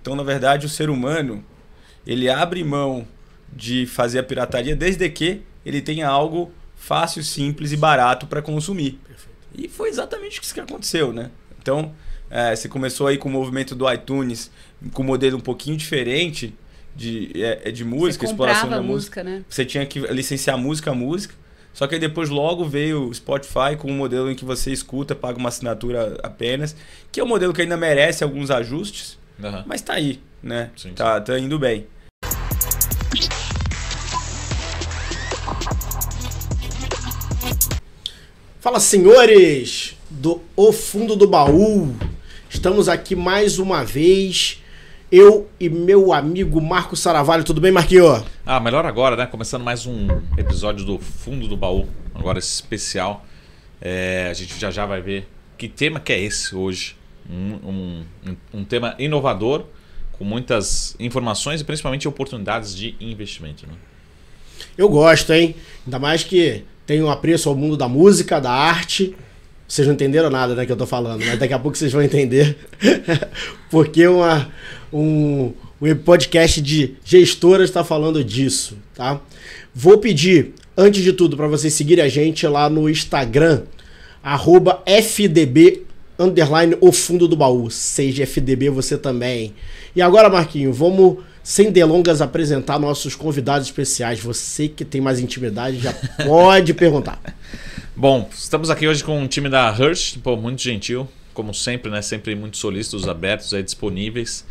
Então, na verdade, o ser humano, ele abre mão de fazer a pirataria desde que ele tenha algo fácil, simples e barato para consumir. Perfeito. E foi exatamente isso que aconteceu, né? Então, você começou aí com o movimento do iTunes, com um modelo um pouquinho diferente de música, exploração da música. Né? Você tinha que licenciar música a música. Só que aí depois logo veio o Spotify com um modelo em que você escuta, paga uma assinatura apenas, que é um modelo que ainda merece alguns ajustes, mas tá aí, né? Sim, tá indo bem. Fala, senhores do O Fundo do Baú. Estamos aqui mais uma vez, eu e meu amigo Marco Saravalho. Tudo bem, Marquinhos? Melhor agora, né? Começando mais um episódio do Fundo do Baú, agora esse especial. A gente já vai ver que tema que é esse hoje. Um tema inovador, com muitas informações e principalmente oportunidades de investimento, né? Eu gosto, hein? Ainda mais que tenho um apreço ao mundo da música, da arte. Vocês não entenderam nada, né, que eu tô falando, mas daqui a pouco vocês vão entender. Porque um podcast de gestoras está falando disso, tá? Vou pedir, antes de tudo, para vocês seguirem a gente lá no Instagram, @FDB _ o fundo do baú. Seja FDB você também. E agora, Marquinho, vamos, sem delongas, apresentar nossos convidados especiais. Você que tem mais intimidade já pode perguntar. Bom, estamos aqui hoje com um time da Hearst, muito gentil, como sempre, né? Sempre muito solícitos, abertos, aí, disponíveis.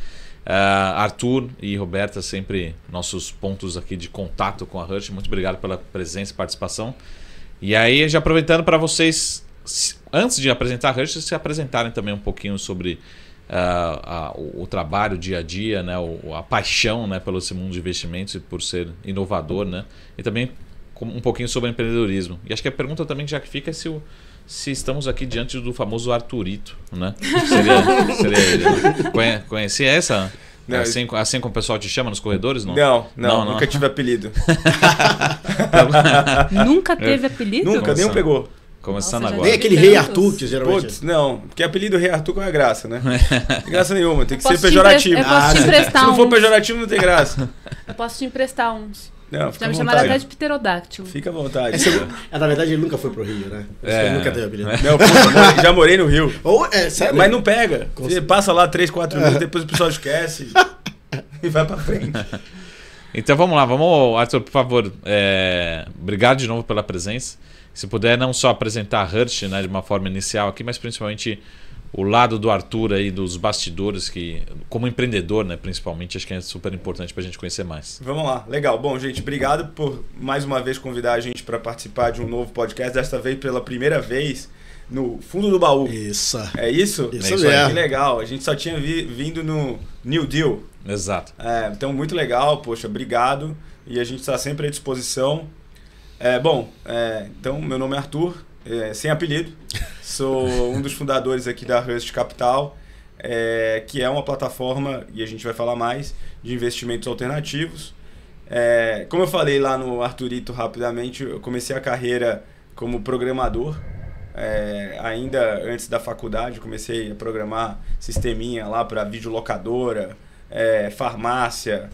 Arthur e Roberta, sempre nossos pontos aqui de contato com a Hearst. Muito obrigado pela presença e participação. E aí, já aproveitando para vocês, antes de apresentar a Hearst, se apresentarem também um pouquinho sobre o trabalho, o dia a dia, né? A paixão, né? Pelo esse mundo de investimentos e por ser inovador, né? E também um pouquinho sobre empreendedorismo. E acho que a pergunta também já que fica é se estamos aqui diante do famoso Arthurito, né? Seria ele, né? Conhecia essa? Não, assim como o pessoal te chama nos corredores? Não, nunca tive apelido. Nunca teve apelido? Nunca, nenhum pegou. Começando agora. Nem aquele Rei Arthur, que geralmente... Putz, não, porque apelido Rei Arthur não é graça, né? Não tem graça nenhuma, tem que ser pejorativo. Eu posso te emprestar Se não for pejorativo, não tem graça. Eu posso te emprestar uns. Não, já me chamaram até de pterodáctilo. Fica à vontade. Na verdade, ele nunca foi pro Rio, né? Ele nunca teve apelido. Não, já morei no Rio. Sério? Mas não pega. Você passa lá 3, 4 meses, depois o pessoal esquece e vai pra frente. Então vamos lá, Arthur, por favor. Obrigado de novo pela presença. Se puder não só apresentar a Hearst, né, de uma forma inicial aqui, mas principalmente o lado do Arthur aí, dos bastidores, que como empreendedor, né, principalmente, acho que é super importante para a gente conhecer mais. Vamos lá, legal. Bom, gente, obrigado por mais uma vez convidar a gente para participar de um novo podcast, desta vez pela primeira vez no Fundo do Baú. Isso. É isso? Isso mesmo. Que legal. A gente só tinha vindo no New Deal. Exato. Então, muito legal. Poxa, obrigado. E a gente está sempre à disposição. Então, meu nome é Arthur, sem apelido. Sou um dos fundadores aqui da Hearst Capital, que é uma plataforma, e a gente vai falar mais, de investimentos alternativos. Como eu falei lá no Arthurito rapidamente, eu comecei a carreira como programador. Ainda antes da faculdade, comecei a programar sisteminha lá para videolocadora, farmácia,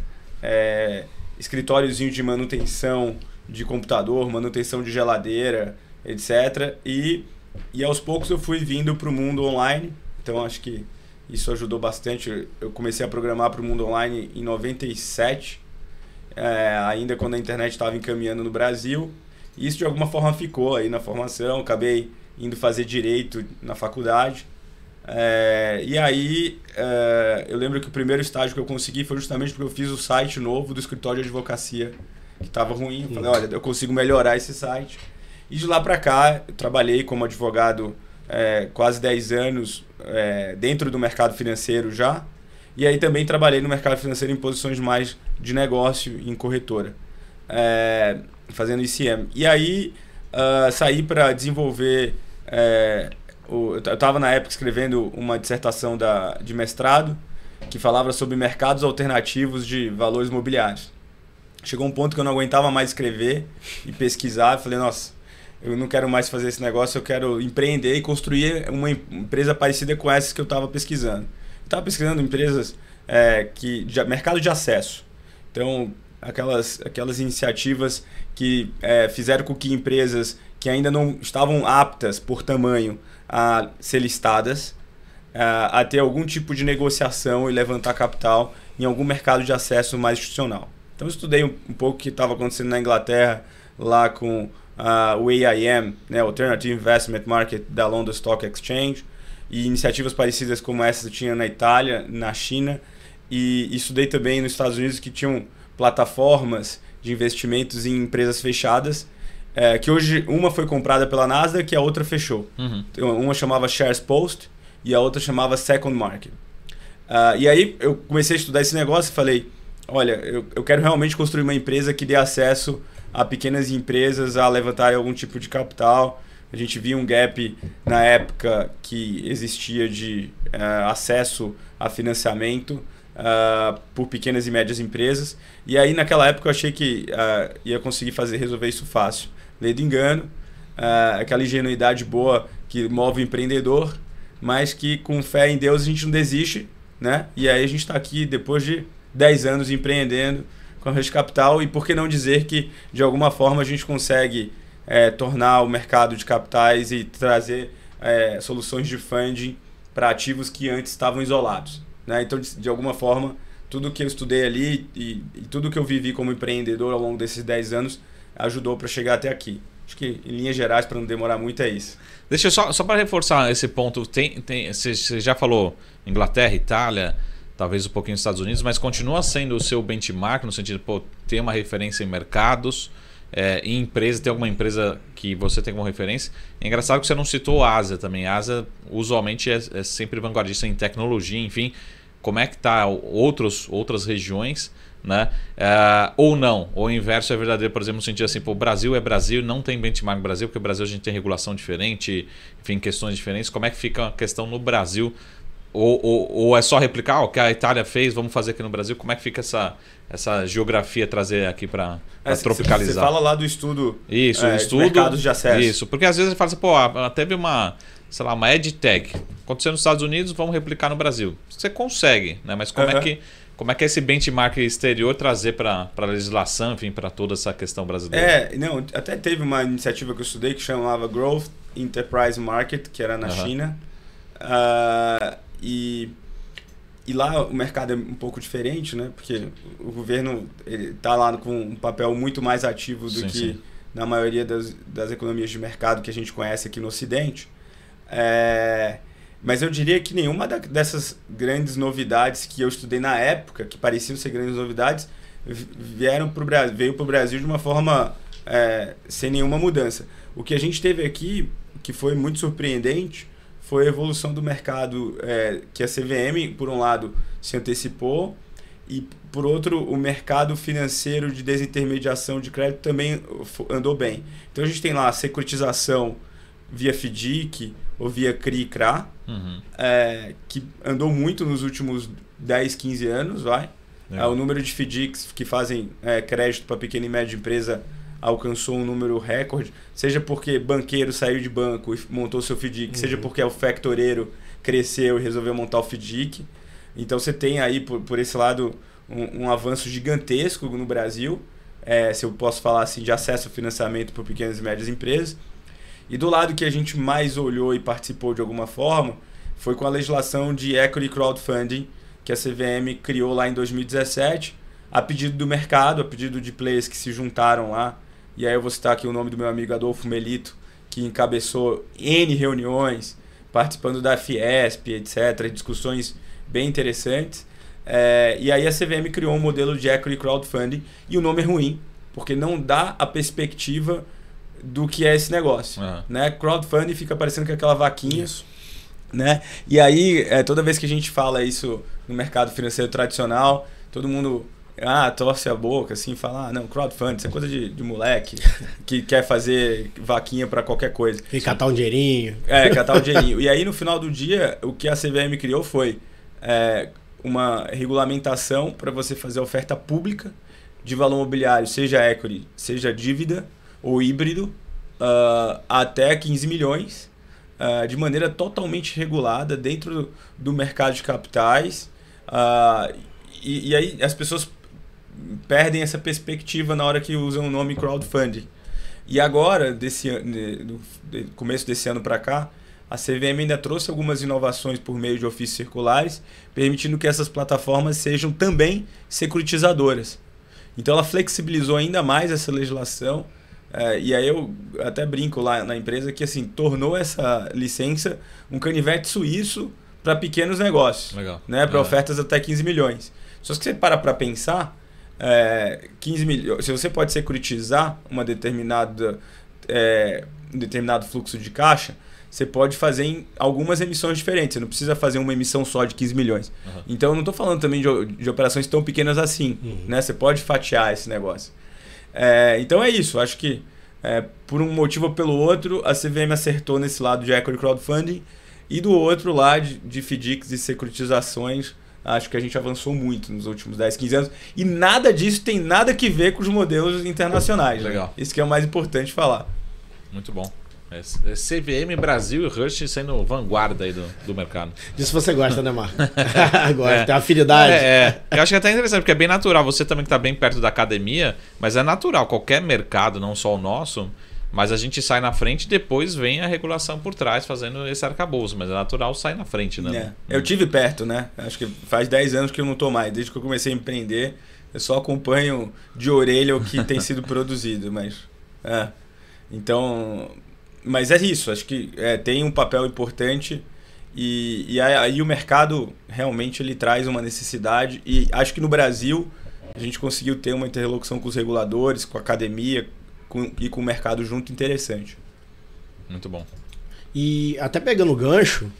escritóriozinho de manutenção de computador, manutenção de geladeira, etc. E aos poucos eu fui vindo para o mundo online. Então acho que isso ajudou bastante. Eu comecei a programar para o mundo online em 97, ainda quando a internet estava encaminhando no Brasil. E isso de alguma forma ficou aí na formação. Acabei indo fazer direito na faculdade. E aí eu lembro que o primeiro estágio que eu consegui foi justamente porque eu fiz o site novo do escritório de advocacia, que estava ruim. Eu falei, olha, eu consigo melhorar esse site. E de lá para cá, eu trabalhei como advogado quase 10 anos dentro do mercado financeiro já. E aí também trabalhei no mercado financeiro em posições mais de negócio, em corretora, fazendo ICM. E aí saí para desenvolver... eu estava na época escrevendo uma dissertação de mestrado que falava sobre mercados alternativos de valores imobiliários. Chegou um ponto que eu não aguentava mais escrever e pesquisar. Eu falei, nossa, eu não quero mais fazer esse negócio, eu quero empreender e construir uma empresa parecida com essas que eu estava pesquisando. Eu estava pesquisando empresas mercado de acesso. Então, aquelas iniciativas que fizeram com que empresas que ainda não estavam aptas por tamanho a ser listadas, a ter algum tipo de negociação e levantar capital em algum mercado de acesso mais institucional. Então eu estudei um pouco o que estava acontecendo na Inglaterra, lá com o AIM, né, Alternative Investment Market da London Stock Exchange, e iniciativas parecidas como essa tinha na Itália, na China, e estudei também nos Estados Unidos que tinham plataformas de investimentos em empresas fechadas, que hoje uma foi comprada pela Nasdaq e a outra fechou. Então, uma chamava Shares Post e a outra chamava Second Market. E aí eu comecei a estudar esse negócio e falei, olha, eu quero realmente construir uma empresa que dê acesso a pequenas empresas a levantarem algum tipo de capital. A gente via um gap na época que existia de acesso a financiamento por pequenas e médias empresas. E aí naquela época eu achei que ia conseguir resolver isso fácil. Lei do engano, aquela ingenuidade boa que move o empreendedor, mas que com fé em Deus a gente não desiste, né? E aí a gente está aqui depois de 10 anos empreendendo com a Rush Capital, e por que não dizer que de alguma forma a gente consegue tornar o mercado de capitais e trazer soluções de funding para ativos que antes estavam isolados, né? Então, de alguma forma, tudo que eu estudei ali e tudo que eu vivi como empreendedor ao longo desses 10 anos ajudou para chegar até aqui. Acho que, em linhas gerais, para não demorar muito, é isso. Deixa eu só para reforçar esse ponto. Você já falou Inglaterra, Itália, talvez um pouquinho nos Estados Unidos, mas continua sendo o seu benchmark no sentido de ter uma referência em mercados, em empresa, ter alguma empresa que você tem como referência. É engraçado que você não citou a Ásia também. A Ásia usualmente é sempre vanguardista em tecnologia, enfim. Como é que está outras regiões, né? Ou não, ou o inverso é verdadeiro, por exemplo, no sentido assim, o Brasil é Brasil, não tem benchmark no Brasil, porque o Brasil a gente tem regulação diferente, enfim, questões diferentes. Como é que fica a questão no Brasil? Ou é só replicar o que a Itália fez, vamos fazer aqui no Brasil? Como é que fica essa geografia, trazer aqui para tropicalizar? Você fala lá do estudo, de mercados de acesso. Isso, porque às vezes você fala assim, teve uma EdTech, aconteceu nos Estados Unidos, vamos replicar no Brasil. Você consegue, né? Mas como é que é esse benchmark exterior trazer para a legislação, enfim, para toda essa questão brasileira? Até teve uma iniciativa que eu estudei que chamava Growth Enterprise Market, que era na China. E lá o mercado é um pouco diferente, né? Porque o governo está lá com um papel muito mais ativo do que na maioria das economias de mercado que a gente conhece aqui no Ocidente. Mas eu diria que nenhuma dessas grandes novidades que eu estudei na época, que pareciam ser grandes novidades, veio para o Brasil de uma forma sem nenhuma mudança. O que a gente teve aqui, que foi muito surpreendente, foi a evolução do mercado, que a CVM, por um lado, se antecipou, e, por outro, o mercado financeiro de desintermediação de crédito também andou bem. Então, a gente tem lá a securitização via FDIC ou via CRI e CRA, que andou muito nos últimos 10, 15 anos. O número de FDICs que fazem crédito para pequena e média empresa alcançou um número recorde, seja porque banqueiro saiu de banco e montou seu FDIC, seja porque o factoreiro cresceu e resolveu montar o FDIC. Então você tem aí, por esse lado, um avanço gigantesco no Brasil, se eu posso falar assim, de acesso ao financiamento por pequenas e médias empresas. E do lado que a gente mais olhou e participou de alguma forma, foi com a legislação de Equity Crowdfunding, que a CVM criou lá em 2017, a pedido do mercado, a pedido de players que se juntaram lá. E aí eu vou citar aqui o nome do meu amigo Adolfo Melito, que encabeçou N reuniões, participando da Fiesp, etc., discussões bem interessantes. E aí a CVM criou um modelo de equity crowdfunding, e o nome é ruim, porque não dá a perspectiva do que é esse negócio. Né? Crowdfunding fica parecendo que é aquela vaquinha. Isso. Né? E aí, toda vez que a gente fala isso no mercado financeiro tradicional, todo mundo torce a boca, assim, fala, não, crowdfunding, isso é coisa de moleque que quer fazer vaquinha para qualquer coisa. E catar um dinheirinho. Catar um dinheirinho. E aí, no final do dia, o que a CVM criou foi uma regulamentação para você fazer oferta pública de valor imobiliário, seja equity, seja dívida ou híbrido, até 15 milhões, de maneira totalmente regulada dentro do mercado de capitais, E aí as pessoas perdem essa perspectiva na hora que usam o nome crowdfunding. E agora, do começo desse ano para cá, a CVM ainda trouxe algumas inovações por meio de ofícios circulares, permitindo que essas plataformas sejam também securitizadoras. Então ela flexibilizou ainda mais essa legislação, e aí eu até brinco lá na empresa que assim, tornou essa licença um canivete suíço para pequenos negócios. Legal. Né, para ofertas até 15 milhões. Só que você para pensar, 15 milhões, se você pode securitizar um determinado fluxo de caixa, você pode fazer em algumas emissões diferentes. Você não precisa fazer uma emissão só de 15 milhões. Uhum. Então, eu não estou falando também de operações tão pequenas assim. Uhum. Né? Você pode fatiar esse negócio. Então, é isso. Acho que, por um motivo ou pelo outro, a CVM acertou nesse lado de equity crowdfunding. E do outro lado, de FDICs e securitizações, acho que a gente avançou muito nos últimos 10, 15 anos. E nada disso tem nada que ver com os modelos internacionais. Legal. Né? Isso que é o mais importante falar. Muito bom. CVM, Brasil e Rush sendo vanguarda aí do mercado. Disso você gosta, né, Marco? Gosta, tem afinidade. Eu acho que é até interessante, porque é bem natural. Você também que está bem perto da academia, mas é natural. Qualquer mercado, não só o nosso, mas a gente sai na frente e depois vem a regulação por trás fazendo esse arcabouço. Mas é natural sair na frente, né? Eu tive perto, né? Acho que faz 10 anos que eu não estou mais. Desde que eu comecei a empreender, eu só acompanho de orelha o que tem sido produzido. Então... Mas é isso, acho que tem um papel importante e aí o mercado realmente ele traz uma necessidade e acho que no Brasil a gente conseguiu ter uma interlocução com os reguladores, com a academia e com o mercado junto interessante. Muito bom. E até pegando o gancho,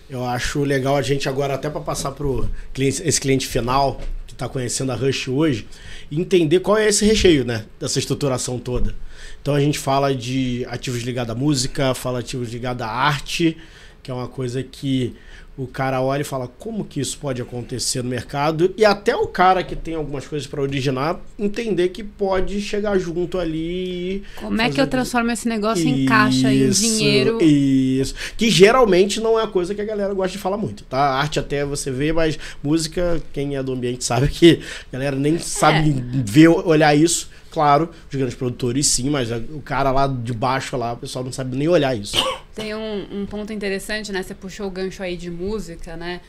eu acho legal a gente agora até para passar para esse cliente final que está conhecendo a Rush hoje, entender qual é esse recheio, né, dessa estruturação toda. Então a gente fala de ativos ligados à música, fala de ativos ligados à arte, que é uma coisa que o cara olha e fala como que isso pode acontecer no mercado, e até o cara que tem algumas coisas para originar entender que pode chegar junto ali. Como é que eu transformo esse negócio em caixa, em dinheiro? Isso. Que geralmente não é a coisa que a galera gosta de falar muito, tá? A arte até você vê, mas música, quem é do ambiente sabe que a galera nem sabe ver, olhar isso. Claro, os grandes produtores sim, mas o cara lá de baixo, lá, o pessoal não sabe nem olhar isso. Tem um ponto interessante, né? Você puxou o gancho aí de música, né?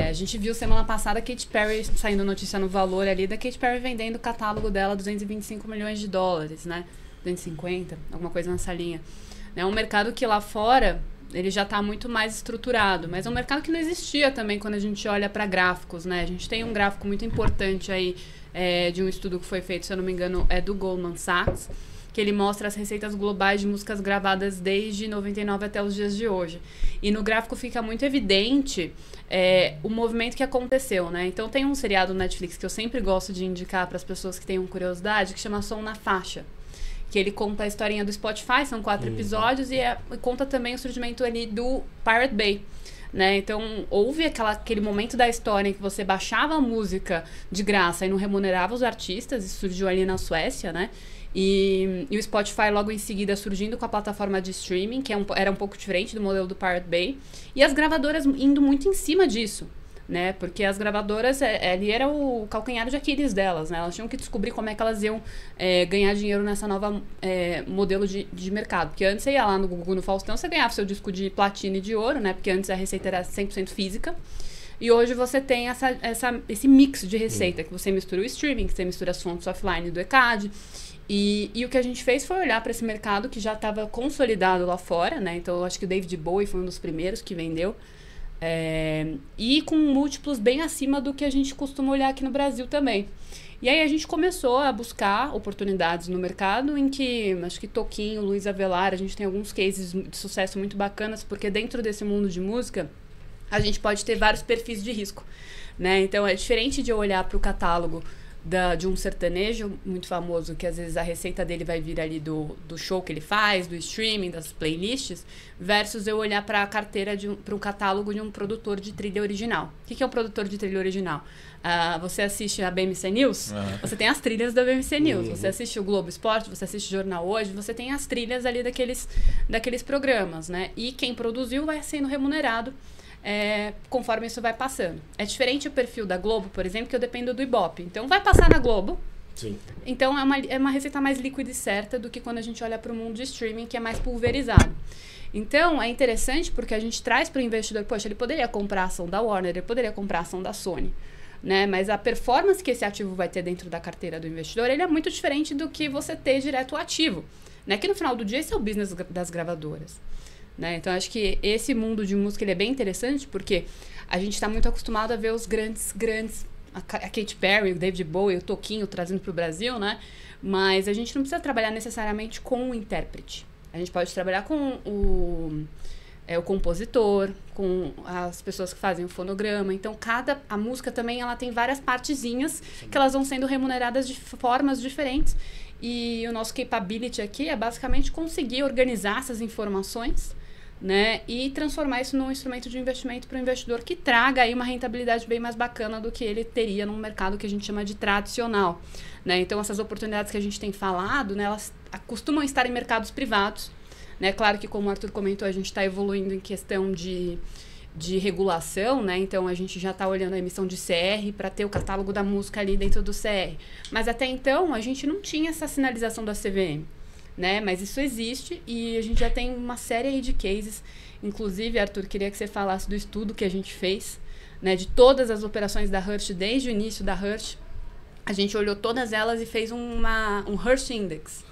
A gente viu semana passada a Katy Perry saindo notícia no Valor ali da Katy Perry vendendo o catálogo dela, 225 milhões de dólares, né? 250, alguma coisa nessa linha. É um mercado que lá fora ele já está muito mais estruturado, mas é um mercado que não existia também quando a gente olha para gráficos, né? A gente tem um gráfico muito importante aí de um estudo que foi feito, se eu não me engano, é do Goldman Sachs, que ele mostra as receitas globais de músicas gravadas desde 99 até os dias de hoje. E no gráfico fica muito evidente o movimento que aconteceu, né? Então tem um seriado no Netflix que eu sempre gosto de indicar para as pessoas que tenham curiosidade, que chama Som na Faixa. Que ele conta a historinha do Spotify, são 4 episódios, e conta também o surgimento ali do Pirate Bay. Né? Então, houve aquele momento da história em que você baixava a música de graça e não remunerava os artistas, isso surgiu ali na Suécia, né? E o Spotify logo em seguida surgindo com a plataforma de streaming, que era um pouco diferente do modelo do Pirate Bay, e as gravadoras indo muito em cima disso, né? Porque as gravadoras, ali era o calcanhar de Aquiles delas, né? Elas tinham que descobrir como é que elas iam ganhar dinheiro nessa nova modelo de mercado. Porque antes você ia lá no Gugu, no Faustão, você ganhava seu disco de platina e de ouro, né? Porque antes a receita era 100% física. E hoje você tem esse mix de receita, que você mistura o streaming, que você mistura as fontes offline do ECAD. E o que a gente fez foi olhar para esse mercado que já estava consolidado lá fora, né? Então, eu acho que o David Bowie foi um dos primeiros que vendeu. E com múltiplos bem acima do que a gente costuma olhar aqui no Brasil também. E aí a gente começou a buscar oportunidades no mercado em que, acho que Toquinho, Luiz Avelar, a gente tem alguns cases de sucesso muito bacanas, porque dentro desse mundo de música, a gente pode ter vários perfis de risco, né? Então, é diferente de eu olhar para o catálogo de um sertanejo muito famoso, que às vezes a receita dele vai vir ali do show que ele faz, do streaming, das playlists, versus eu olhar para a carteira, para um catálogo de um produtor de trilha original. O que é um produtor de trilha original? Você assiste a BMC News, você tem as trilhas da BMC News. Você assiste o Globo Esporte, você assiste o Jornal Hoje, você tem as trilhas ali daqueles programas, né? E quem produziu vai sendo remunerado conforme isso vai passando. É diferente o perfil da Globo, por exemplo, que eu dependo do Ibope. Então vai passar na Globo. Sim. Então é uma receita mais líquida e certa do que quando a gente olha para o mundo de streaming, que é mais pulverizado. Então é interessante porque a gente traz para o investidor, poxa, ele poderia comprar a ação da Warner, ele poderia comprar a ação da Sony, né? Mas a performance que esse ativo vai ter dentro da carteira do investidor, ele é muito diferente do que você ter direto o ativo, né? Que no final do dia esse é o business das gravadoras, né? Então acho que esse mundo de música ele é bem interessante porque a gente está muito acostumado a ver os grandes a Katy Perry, o David Bowie, o Toquinho trazendo para o Brasil, né? Mas a gente não precisa trabalhar necessariamente com o intérprete. A gente pode trabalhar com o compositor, com as pessoas que fazem o fonograma. Então, a música também ela tem várias partezinhas que elas vão sendo remuneradas de formas diferentes. E o nosso capability aqui é basicamente conseguir organizar essas informações, né, e transformar isso num instrumento de investimento para o investidor que traga aí uma rentabilidade bem mais bacana do que ele teria num mercado que a gente chama de tradicional, né? Então essas oportunidades que a gente tem falado, né, elas costumam estar em mercados privados, né? Claro que como o Arthur comentou, a gente está evoluindo em questão de regulação, né? Então a gente já está olhando a emissão de CR para ter o catálogo da música ali dentro do CR, mas até então a gente não tinha essa sinalização da CVM, né? Mas isso existe e a gente já tem uma série aí de cases. Inclusive, Arthur, queria que você falasse do estudo que a gente fez, né? De todas as operações da Hearst, desde o início da Hearst. A gente olhou todas elas e fez um Hearst Index,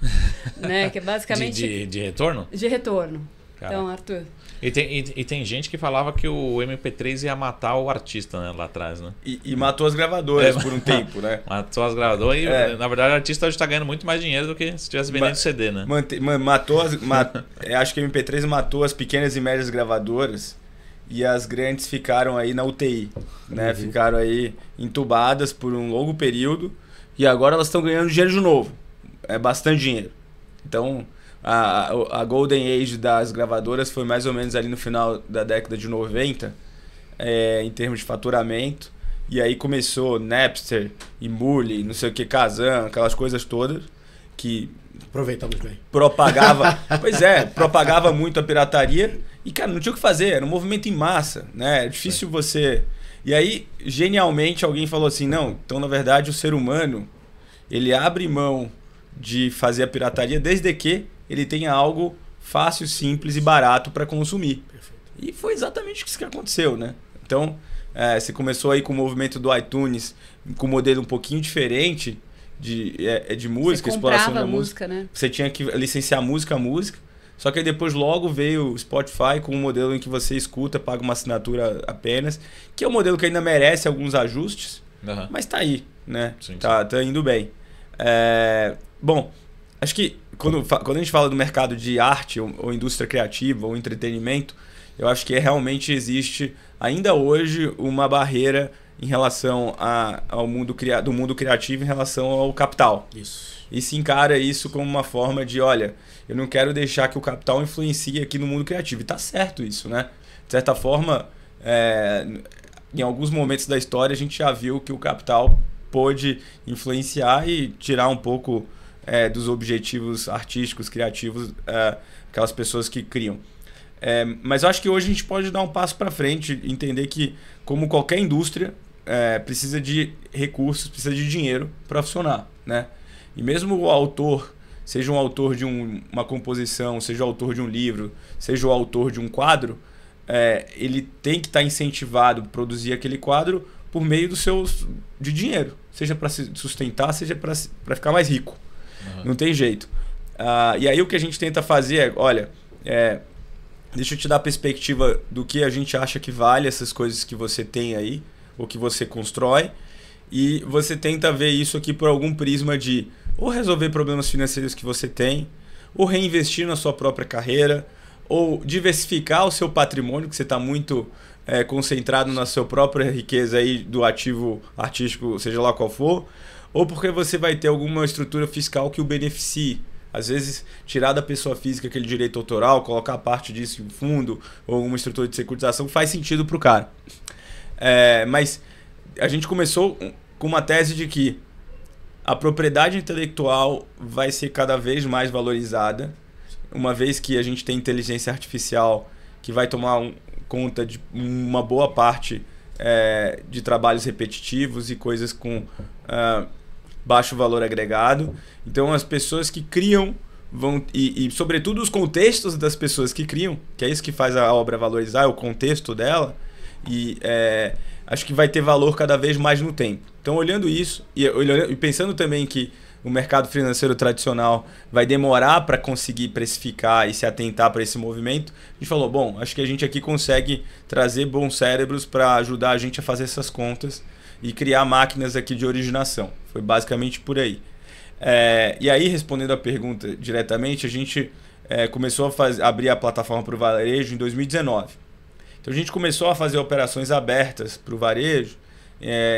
né? Que é basicamente... De retorno? De retorno. Cara. Então, Arthur... E tem gente que falava que o MP3 ia matar o artista, né, lá atrás, né? E matou as gravadoras por um tempo, né? Matou as gravadoras e, na verdade, o artista hoje está ganhando muito mais dinheiro do que se estivesse vendendo CD, né? Acho que o MP3 matou as pequenas e médias gravadoras e as grandes ficaram aí na UTI, né? Uhum. Ficaram aí entubadas por um longo período e agora elas estão ganhando dinheiro de novo. É bastante dinheiro. Então... A Golden Age das gravadoras foi mais ou menos ali no final da década de 90, em termos de faturamento. E aí começou Napster, Emule, não sei o que, Kazan, aquelas coisas todas que... Aproveitamos bem. Propagava muito a pirataria. E, cara, não tinha o que fazer, era um movimento em massa, né? É difícil você... E aí, genialmente, alguém falou assim, não, então, na verdade, o ser humano, ele abre mão de fazer a pirataria desde que ele tenha algo fácil, simples e barato para consumir. Perfeito. E foi exatamente isso que aconteceu, né? Então, você começou aí com o movimento do iTunes, com um modelo um pouquinho diferente de música, exploração da música, né? Você tinha que licenciar música a música, só que aí depois logo veio o Spotify com um modelo em que você escuta, paga uma assinatura apenas, que é um modelo que ainda merece alguns ajustes, mas tá aí, né? Sim, tá indo bem. Bom, acho que quando a gente fala do mercado de arte ou indústria criativa ou entretenimento, eu acho que realmente existe ainda hoje uma barreira em relação ao mundo criativo em relação ao capital. Isso. E se encara isso como uma forma de, olha, eu não quero deixar que o capital influencie aqui no mundo criativo. E tá certo isso, né? De certa forma, em alguns momentos da história a gente já viu que o capital pôde influenciar e tirar um pouco dos objetivos artísticos, criativos, aquelas pessoas que criam. Mas eu acho que hoje a gente pode dar um passo para frente, entender que, como qualquer indústria, precisa de recursos, precisa de dinheiro para funcionar, né? E mesmo o autor, seja um autor de uma composição, seja o autor de um livro, seja o autor de um quadro, ele tem que estar incentivado a produzir aquele quadro por meio de dinheiro, seja para se sustentar, seja para ficar mais rico. Uhum. Não tem jeito. E aí o que a gente tenta fazer é, olha, deixa eu te dar a perspectiva do que a gente acha que vale essas coisas que você tem aí, ou que você constrói, e você tenta ver isso aqui por algum prisma de ou resolver problemas financeiros que você tem, ou reinvestir na sua própria carreira, ou diversificar o seu patrimônio, que você está muito concentrado na sua própria riqueza aí do ativo artístico, seja lá qual for, ou porque você vai ter alguma estrutura fiscal que o beneficie. Às vezes, tirar da pessoa física aquele direito autoral, colocar parte disso em fundo, ou uma estrutura de securitização, faz sentido para o cara. Mas a gente começou com uma tese de que a propriedade intelectual vai ser cada vez mais valorizada, uma vez que a gente tem inteligência artificial que vai tomar conta de uma boa parte de trabalhos repetitivos e coisas com baixo valor agregado. Então as pessoas que criam e sobretudo os contextos das pessoas que criam, que é isso que faz a obra valorizar, é o contexto dela, e acho que vai ter valor cada vez mais no tempo. Então olhando isso e pensando também que o mercado financeiro tradicional vai demorar para conseguir precificar e se atentar para esse movimento, a gente falou, bom, acho que a gente aqui consegue trazer bons cérebros para ajudar a gente a fazer essas contas e criar máquinas aqui de originação. Foi basicamente por aí. E aí, respondendo a pergunta diretamente, a gente começou a abrir a plataforma para o varejo em 2019. Então a gente começou a fazer operações abertas para o varejo.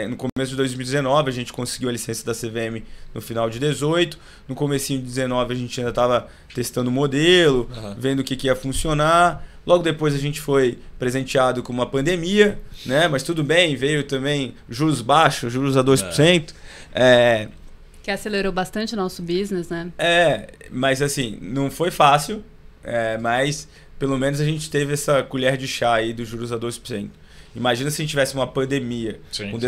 No começo de 2019 a gente conseguiu a licença da CVM no final de 2018. No comecinho de 2019 a gente ainda estava testando o modelo, vendo o que ia funcionar. Logo depois a gente foi presenteado com uma pandemia, né? Mas tudo bem, veio também juros baixos, juros a 2%. Que acelerou bastante o nosso business, né? Mas assim, não foi fácil, mas pelo menos a gente teve essa colher de chá aí dos juros a 2%. Imagina se a gente tivesse uma pandemia, com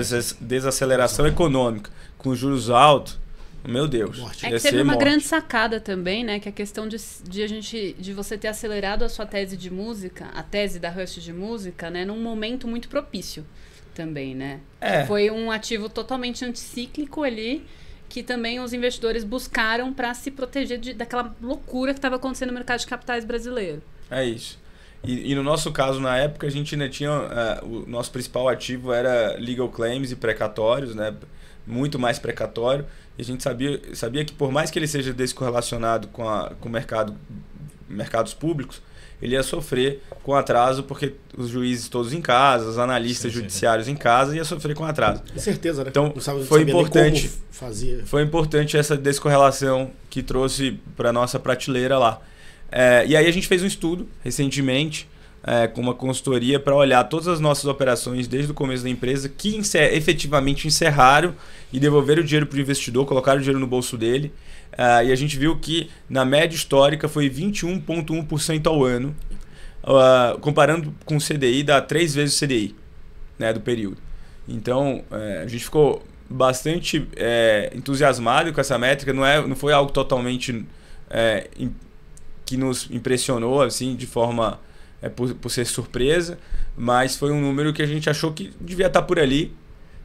desaceleração econômica, com juros altos, meu Deus. Que teve uma grande sacada também, né? Que é a questão de você ter acelerado a sua tese de música, a tese da Hearst de música, né? Num momento muito propício também, né? Foi um ativo totalmente anticíclico ali, que também os investidores buscaram para se proteger daquela loucura que estava acontecendo no mercado de capitais brasileiro. É isso. E no nosso caso, na época, a gente ainda tinha... o nosso principal ativo era legal claims e precatórios, né? Muito mais precatório. E a gente sabia que por mais que ele seja descorrelacionado com mercados públicos, ele ia sofrer com atraso, porque os juízes todos em casa, os analistas judiciários em casa, ia sofrer com atraso. Com certeza, né? Então, foi importante essa descorrelação que trouxe para nossa prateleira lá. E aí a gente fez um estudo recentemente com uma consultoria para olhar todas as nossas operações desde o começo da empresa que efetivamente encerraram e devolveram o dinheiro para o investidor, colocaram o dinheiro no bolso dele. E a gente viu que na média histórica foi 21,1% ao ano, comparando com o CDI, dá 3 vezes o CDI, né, do período. Então a gente ficou bastante entusiasmado com essa métrica, não foi algo totalmente... que nos impressionou assim, de forma por ser surpresa, mas foi um número que a gente achou que devia estar por ali.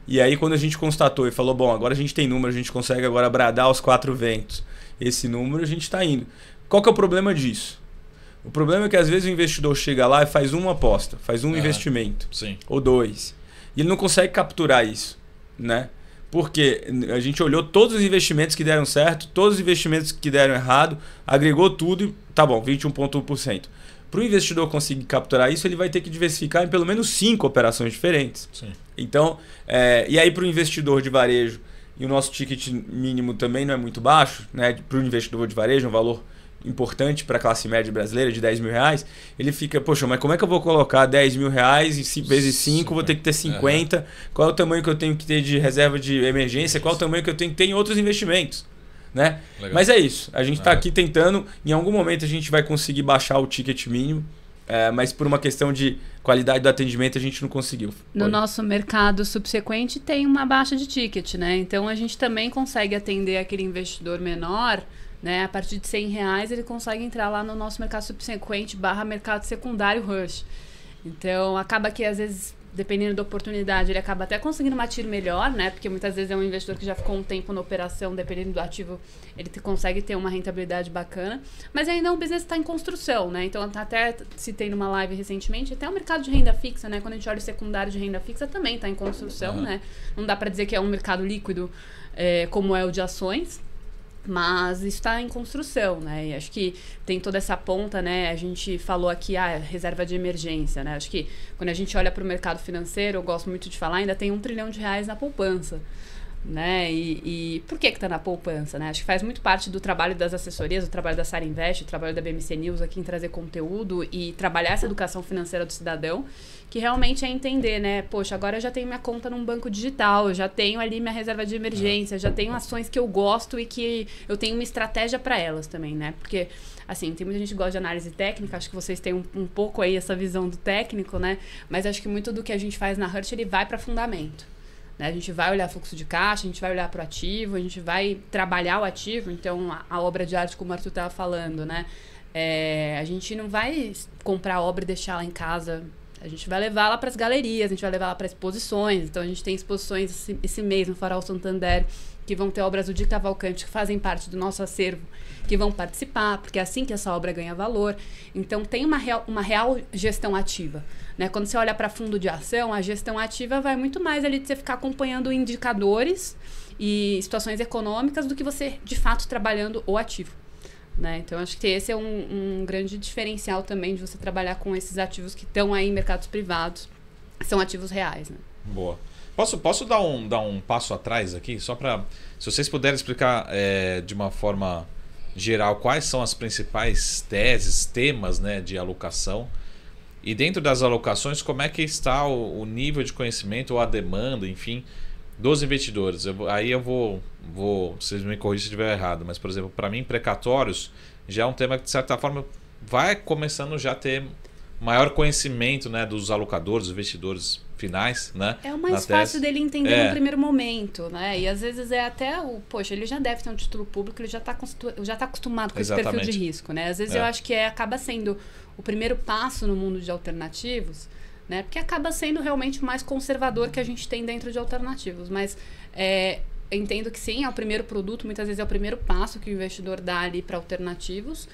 E aí quando a gente constatou e falou, bom, agora a gente tem número, a gente consegue agora bradar aos 4 ventos esse número, a gente está indo. Qual que é o problema disso? O problema é que às vezes o investidor chega lá e faz uma aposta, faz um investimento, ou 2, e ele não consegue capturar isso, né? Porque a gente olhou todos os investimentos que deram certo, todos os investimentos que deram errado, agregou tudo e tá bom, 21,1%. Para o investidor conseguir capturar isso, ele vai ter que diversificar em pelo menos 5 operações diferentes. Então, e aí para o investidor de varejo, e o nosso ticket mínimo também não é muito baixo, né? Para o investidor de varejo, um valor importante para a classe média brasileira de R$10.000, ele fica, poxa, mas como é que eu vou colocar R$10.000 e vezes 5, vou ter que ter 50, qual é o tamanho que eu tenho que ter de reserva de emergência, qual é o tamanho que eu tenho que ter em outros investimentos, né? Mas é isso, a gente está aqui tentando, em algum momento a gente vai conseguir baixar o ticket mínimo, mas por uma questão de qualidade do atendimento a gente não conseguiu. No nosso mercado subsequente tem uma baixa de ticket, né? Então a gente também consegue atender aquele investidor menor, né? A partir de R$100 ele consegue entrar lá no nosso mercado subsequente / mercado secundário Hearst. Então acaba que às vezes, dependendo da oportunidade, ele acaba até conseguindo uma TIR melhor, né? Porque muitas vezes é um investidor que já ficou um tempo na operação, dependendo do ativo, ele consegue ter uma rentabilidade bacana. Mas ainda o business está em construção, né? Então até citei numa live recentemente, até o mercado de renda fixa, né? Quando a gente olha o secundário de renda fixa, também está em construção, né? Não dá para dizer que é um mercado líquido como é o de ações, mas isso está em construção, né? E acho que tem toda essa ponta, né? A gente falou aqui, reserva de emergência, né? Acho que quando a gente olha para o mercado financeiro, eu gosto muito de falar, ainda tem R$1 trilhão na poupança. né? E por que está na poupança, né? Acho que faz muito parte do trabalho das assessorias, do trabalho da Sara Invest, do trabalho da BMC News aqui em trazer conteúdo e trabalhar essa educação financeira do cidadão, que realmente é entender, né? Poxa, agora eu já tenho minha conta num banco digital, eu já tenho ali minha reserva de emergência, já tenho ações que eu gosto e que eu tenho uma estratégia para elas também, né? Porque, assim, tem muita gente que gosta de análise técnica, acho que vocês têm um pouco aí essa visão do técnico, né? Mas acho que muito do que a gente faz na Hurt, ele vai para fundamento. Né? A gente vai olhar fluxo de caixa, a gente vai olhar para o ativo, a gente vai trabalhar o ativo. Então, a obra de arte, como o Arthur estava falando, né? A gente não vai comprar a obra e deixar ela em casa. A gente vai levar ela para as galerias, a gente vai levar ela para exposições. Então, a gente tem exposições esse mês no Farol Santander, que vão ter obras do Di Cavalcanti, que fazem parte do nosso acervo, que vão participar, porque é assim que essa obra ganha valor. Então, tem uma real gestão ativa. Né? Quando você olha para fundo de ação, a gestão ativa vai muito mais ali de você ficar acompanhando indicadores e situações econômicas do que você, de fato, trabalhando o ativo. Né? Então, acho que esse é um grande diferencial também de você trabalhar com esses ativos que estão aí em mercados privados, que são ativos reais. Né? Boa. Posso dar um passo atrás aqui, só para, se vocês puderem explicar de uma forma geral quais são as principais teses, temas, né, de alocação, e dentro das alocações como é que está o nível de conhecimento ou a demanda, enfim, dos investidores. Aí eu vou vocês me corrigem se estiver errado, mas, por exemplo, para mim, precatórios já é um tema que, de certa forma, vai começando já a ter maior conhecimento, né, dos alocadores, dos investidores finais, né? É o mais fácil dele entender no primeiro momento, né? E às vezes é até poxa, ele já deve ter um título público, ele já tá acostumado com esse perfil de risco, né? Às vezes eu acho que acaba sendo o primeiro passo no mundo de alternativos, né? Porque acaba sendo realmente o mais conservador que a gente tem dentro de alternativos, mas eu entendo que sim, é o primeiro produto, muitas vezes é o primeiro passo que o investidor dá ali para alternativos,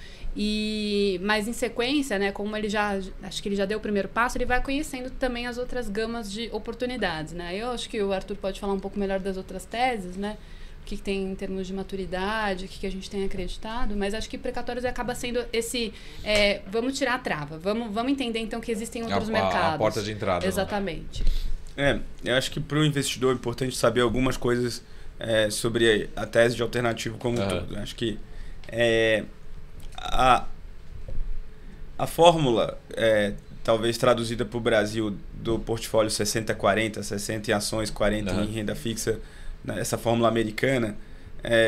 mas em sequência, né, como acho que ele já deu o primeiro passo, ele vai conhecendo também as outras gamas de oportunidades, né? Eu acho que o Arthur pode falar um pouco melhor das outras teses, né? O que tem em termos de maturidade, o que a gente tem acreditado, mas acho que precatórios acaba sendo esse vamos tirar a trava, vamos entender então que existem outros mercados. A porta de entrada. Exatamente. Eu acho que para o investidor é importante saber algumas coisas sobre a tese de alternativo como um todo. Acho que a fórmula, talvez traduzida para o Brasil, do portfólio 60-40, 60 em ações, 40 em renda fixa, né, essa fórmula americana,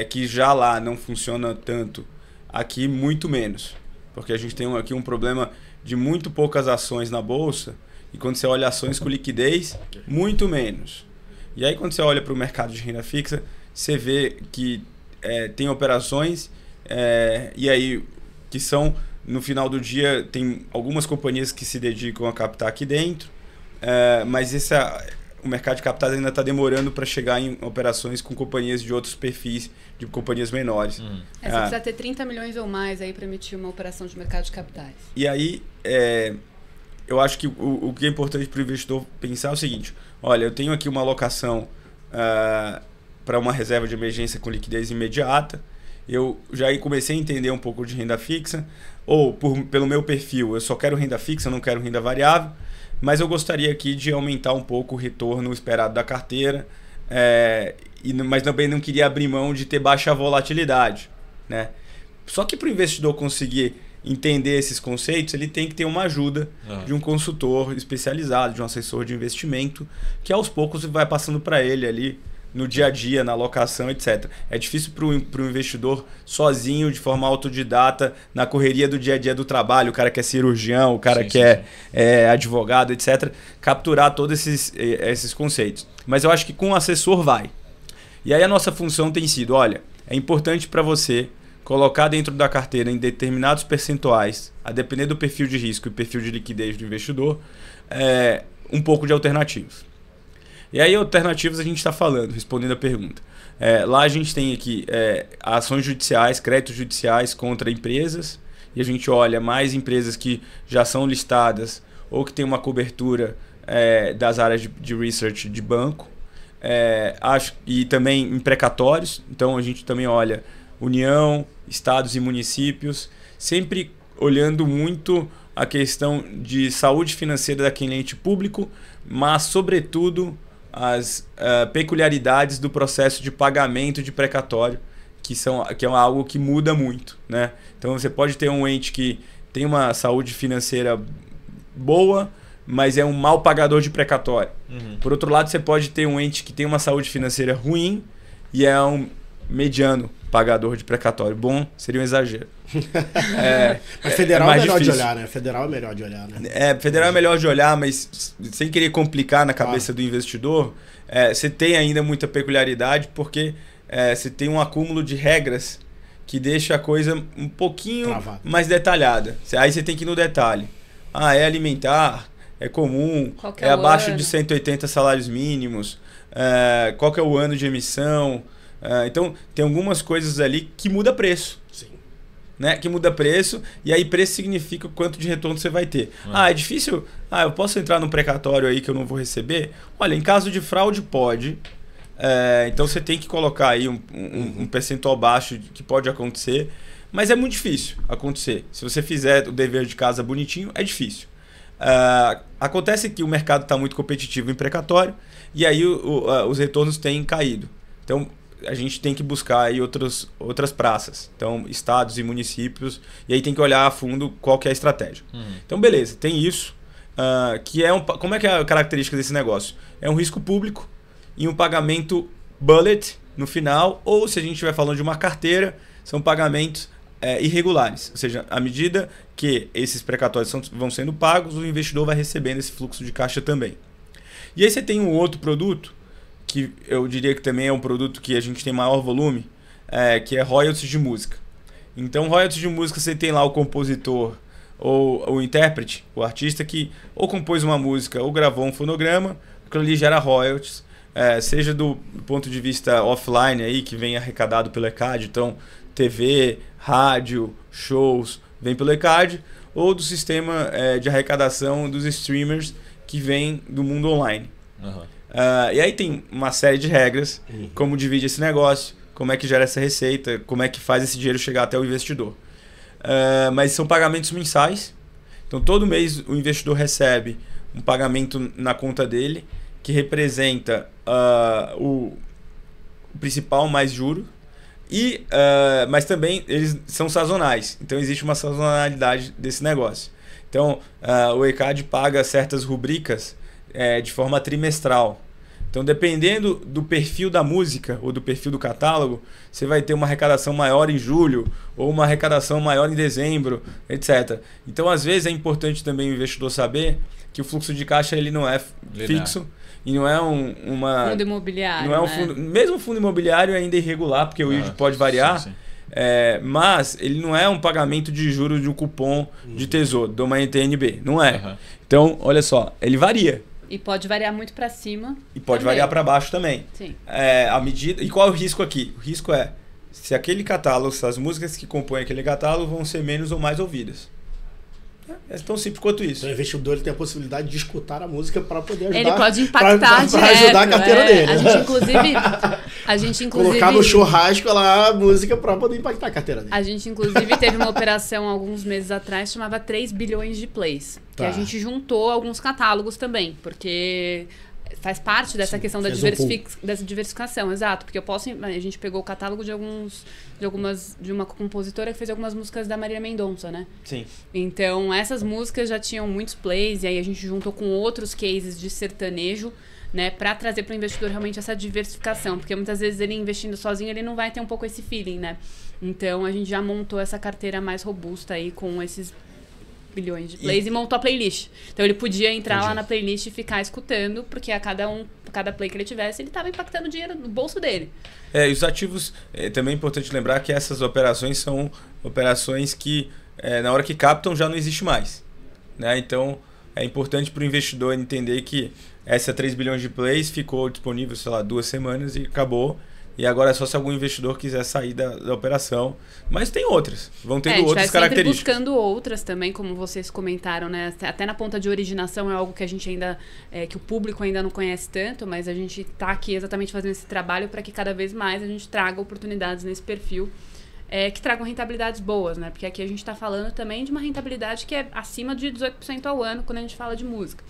que já lá não funciona tanto, aqui muito menos. Porque a gente tem aqui um problema de muito poucas ações na Bolsa, e quando você olha ações com liquidez, muito menos. E aí quando você olha para o mercado de renda fixa, você vê que tem operações, e aí que são, no final do dia, tem algumas companhias que se dedicam a captar aqui dentro, mas o mercado de capitais ainda está demorando para chegar em operações com companhias de outros perfis, de companhias menores. Você precisa ter 30 milhões ou mais aí para emitir uma operação de mercado de capitais. E aí, eu acho que o que é importante para o investidor pensar é o seguinte: olha, eu tenho aqui uma alocação para uma reserva de emergência com liquidez imediata, eu já comecei a entender um pouco de renda fixa, ou pelo meu perfil, eu só quero renda fixa, eu não quero renda variável, mas eu gostaria aqui de aumentar um pouco o retorno esperado da carteira, mas também não queria abrir mão de ter baixa volatilidade, né? Só que para o investidor conseguir entender esses conceitos, ele tem que ter uma ajuda de um consultor especializado, de um assessor de investimento, que aos poucos vai passando para ele ali no dia a dia, na alocação, etc. É difícil para o investidor sozinho, de forma autodidata, na correria do dia a dia do trabalho, o cara que é cirurgião, o cara que é advogado, etc., capturar todos esses conceitos. Mas eu acho que com o assessor vai. E aí a nossa função tem sido, olha, é importante para você colocar dentro da carteira em determinados percentuais, a depender do perfil de risco e perfil de liquidez do investidor, um pouco de alternativos. E aí, alternativos a gente está falando, respondendo a pergunta. Lá a gente tem aqui ações judiciais, créditos judiciais contra empresas, e a gente olha mais empresas que já são listadas ou que tem uma cobertura das áreas de research de banco, e também em precatórios. Então a gente também olha União, estados e municípios, sempre olhando muito a questão de saúde financeira da cliente público, mas sobretudo as peculiaridades do processo de pagamento de precatório, que é algo que muda muito, né? Então você pode ter um ente que tem uma saúde financeira boa, mas é um mau pagador de precatório. Por outro lado, você pode ter um ente que tem uma saúde financeira ruim e é um mediano pagador de precatório. Bom, seria um exagero. Mas federal é melhor difícil de olhar, né? Federal é melhor de olhar, né? Federal é melhor de olhar, mas sem querer complicar na cabeça do investidor, você tem ainda muita peculiaridade, porque você tem um acúmulo de regras que deixa a coisa um pouquinho mais detalhada. Aí você tem que ir no detalhe. É alimentar, é comum, é abaixo de 180 salários mínimos, qual que é o ano de emissão. Então, tem algumas coisas ali que muda preço. Sim. Né? Que muda preço, e aí preço significa o quanto de retorno você vai ter. É difícil? Eu posso entrar num precatório aí que eu não vou receber? Olha, em caso de fraude pode. Então você tem que colocar aí um percentual baixo que pode acontecer, mas é muito difícil acontecer. Se você fizer o dever de casa bonitinho, é difícil. Acontece que o mercado está muito competitivo em precatório, e aí os retornos têm caído. Então a gente tem que buscar aí outras praças, então estados e municípios, e aí tem que olhar a fundo qual que é a estratégia. Então beleza, tem isso, que como é que é a característica desse negócio? É um risco público e um pagamento bullet no final, ou se a gente estiver falando de uma carteira, são pagamentos irregulares, ou seja, à medida que esses precatórios vão sendo pagos, o investidor vai recebendo esse fluxo de caixa também. E aí você tem um outro produto, que eu diria que também é um produto que a gente tem maior volume, que é royalties de música. Então, royalties de música, você tem lá o compositor ou o intérprete, o artista que ou compôs uma música ou gravou um fonograma, aquilo ali gera royalties, seja do ponto de vista offline, aí, que vem arrecadado pelo ECAD, então TV, rádio, shows, vem pelo ECAD, ou do sistema de arrecadação dos streamers que vem do mundo online. E aí tem uma série de regras, como divide esse negócio, como é que gera essa receita, como é que faz esse dinheiro chegar até o investidor. Mas são pagamentos mensais, então todo mês o investidor recebe um pagamento na conta dele, que representa o principal mais juro, mas também eles são sazonais, então existe uma sazonalidade desse negócio. Então o ECAD paga certas rubricas de forma trimestral. Então, dependendo do perfil da música ou do perfil do catálogo, você vai ter uma arrecadação maior em julho ou uma arrecadação maior em dezembro, etc. Então, às vezes, é importante também o investidor saber que o fluxo de caixa ele não é fixo e não é fundo imobiliário. Não é fundo, mesmo o fundo imobiliário é ainda irregular, porque o yield pode variar. Sim. Mas ele não é um pagamento de juros de um cupom de tesouro, de uma NTNB. Não é. Então, olha só, ele varia. E pode variar muito para cima. E pode também variar para baixo também. Sim. À medida... E qual é o risco aqui? O risco é se aquele catálogo, se as músicas que compõem aquele catálogo vão ser menos ou mais ouvidas. É tão simples quanto isso. Então, o investidor ele tem a possibilidade de escutar a música para poder ajudar. Ele pode impactar para ajudar a carteira dele. A gente, inclusive... Colocar no churrasco lá a música para poder impactar a carteira dele. A gente, inclusive, teve uma operação alguns meses atrás, chamava 3 bilhões de plays. Que a gente juntou alguns catálogos também, porque... faz parte dessa questão da diversificação, exato. Porque a gente pegou o catálogo de uma compositora que fez algumas músicas da Marília Mendonça, né? Sim. Então, essas músicas já tinham muitos plays, e aí a gente juntou com outros cases de sertanejo, né? Pra trazer para o investidor realmente essa diversificação. Porque muitas vezes ele investindo sozinho, ele não vai ter um pouco esse feeling, né? Então, a gente já montou essa carteira mais robusta aí com esses bilhões de plays e montou a playlist. Então ele podia entrar lá na playlist e ficar escutando, porque a cada play que ele tivesse, ele estava impactando o dinheiro no bolso dele. E os ativos, também é importante lembrar que essas operações são operações que na hora que captam já não existe mais. Né? Então é importante para o investidor entender que essa 3 bilhões de plays ficou disponível, sei lá, 2 semanas e acabou. E agora é só se algum investidor quiser sair da operação. Mas tem outras. Vão tendo outras características. A gente vai buscando outras também, como vocês comentaram, né? Até na ponta de originação é algo que a gente ainda... que o público ainda não conhece tanto, mas a gente está aqui exatamente fazendo esse trabalho para que cada vez mais a gente traga oportunidades nesse perfil que tragam rentabilidades boas, né? Porque aqui a gente está falando também de uma rentabilidade que é acima de 18% ao ano quando a gente fala de música.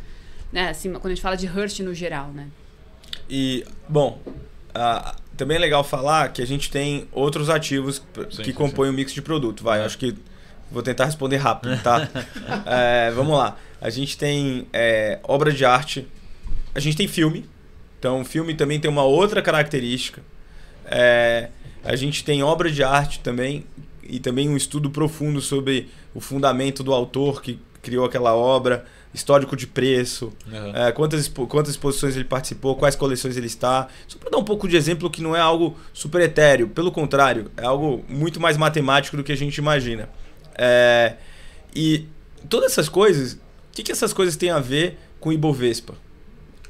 Né? Quando a gente fala de Hearst no geral, né? E, bom, também é legal falar que a gente tem outros ativos que compõem o mix de produto. Vai, acho que vou tentar responder rápido, tá? Vamos lá. A gente tem obra de arte, a gente tem filme. Então, o filme também tem uma outra característica. A gente tem obra de arte também, e também um estudo profundo sobre o fundamento do autor que criou aquela obra, histórico de preço, quantas exposições ele participou, quais coleções ele está. Só para dar um pouco de exemplo que não é algo super etéreo, pelo contrário, é algo muito mais matemático do que a gente imagina. E todas essas coisas, o que essas coisas têm a ver com o Ibovespa?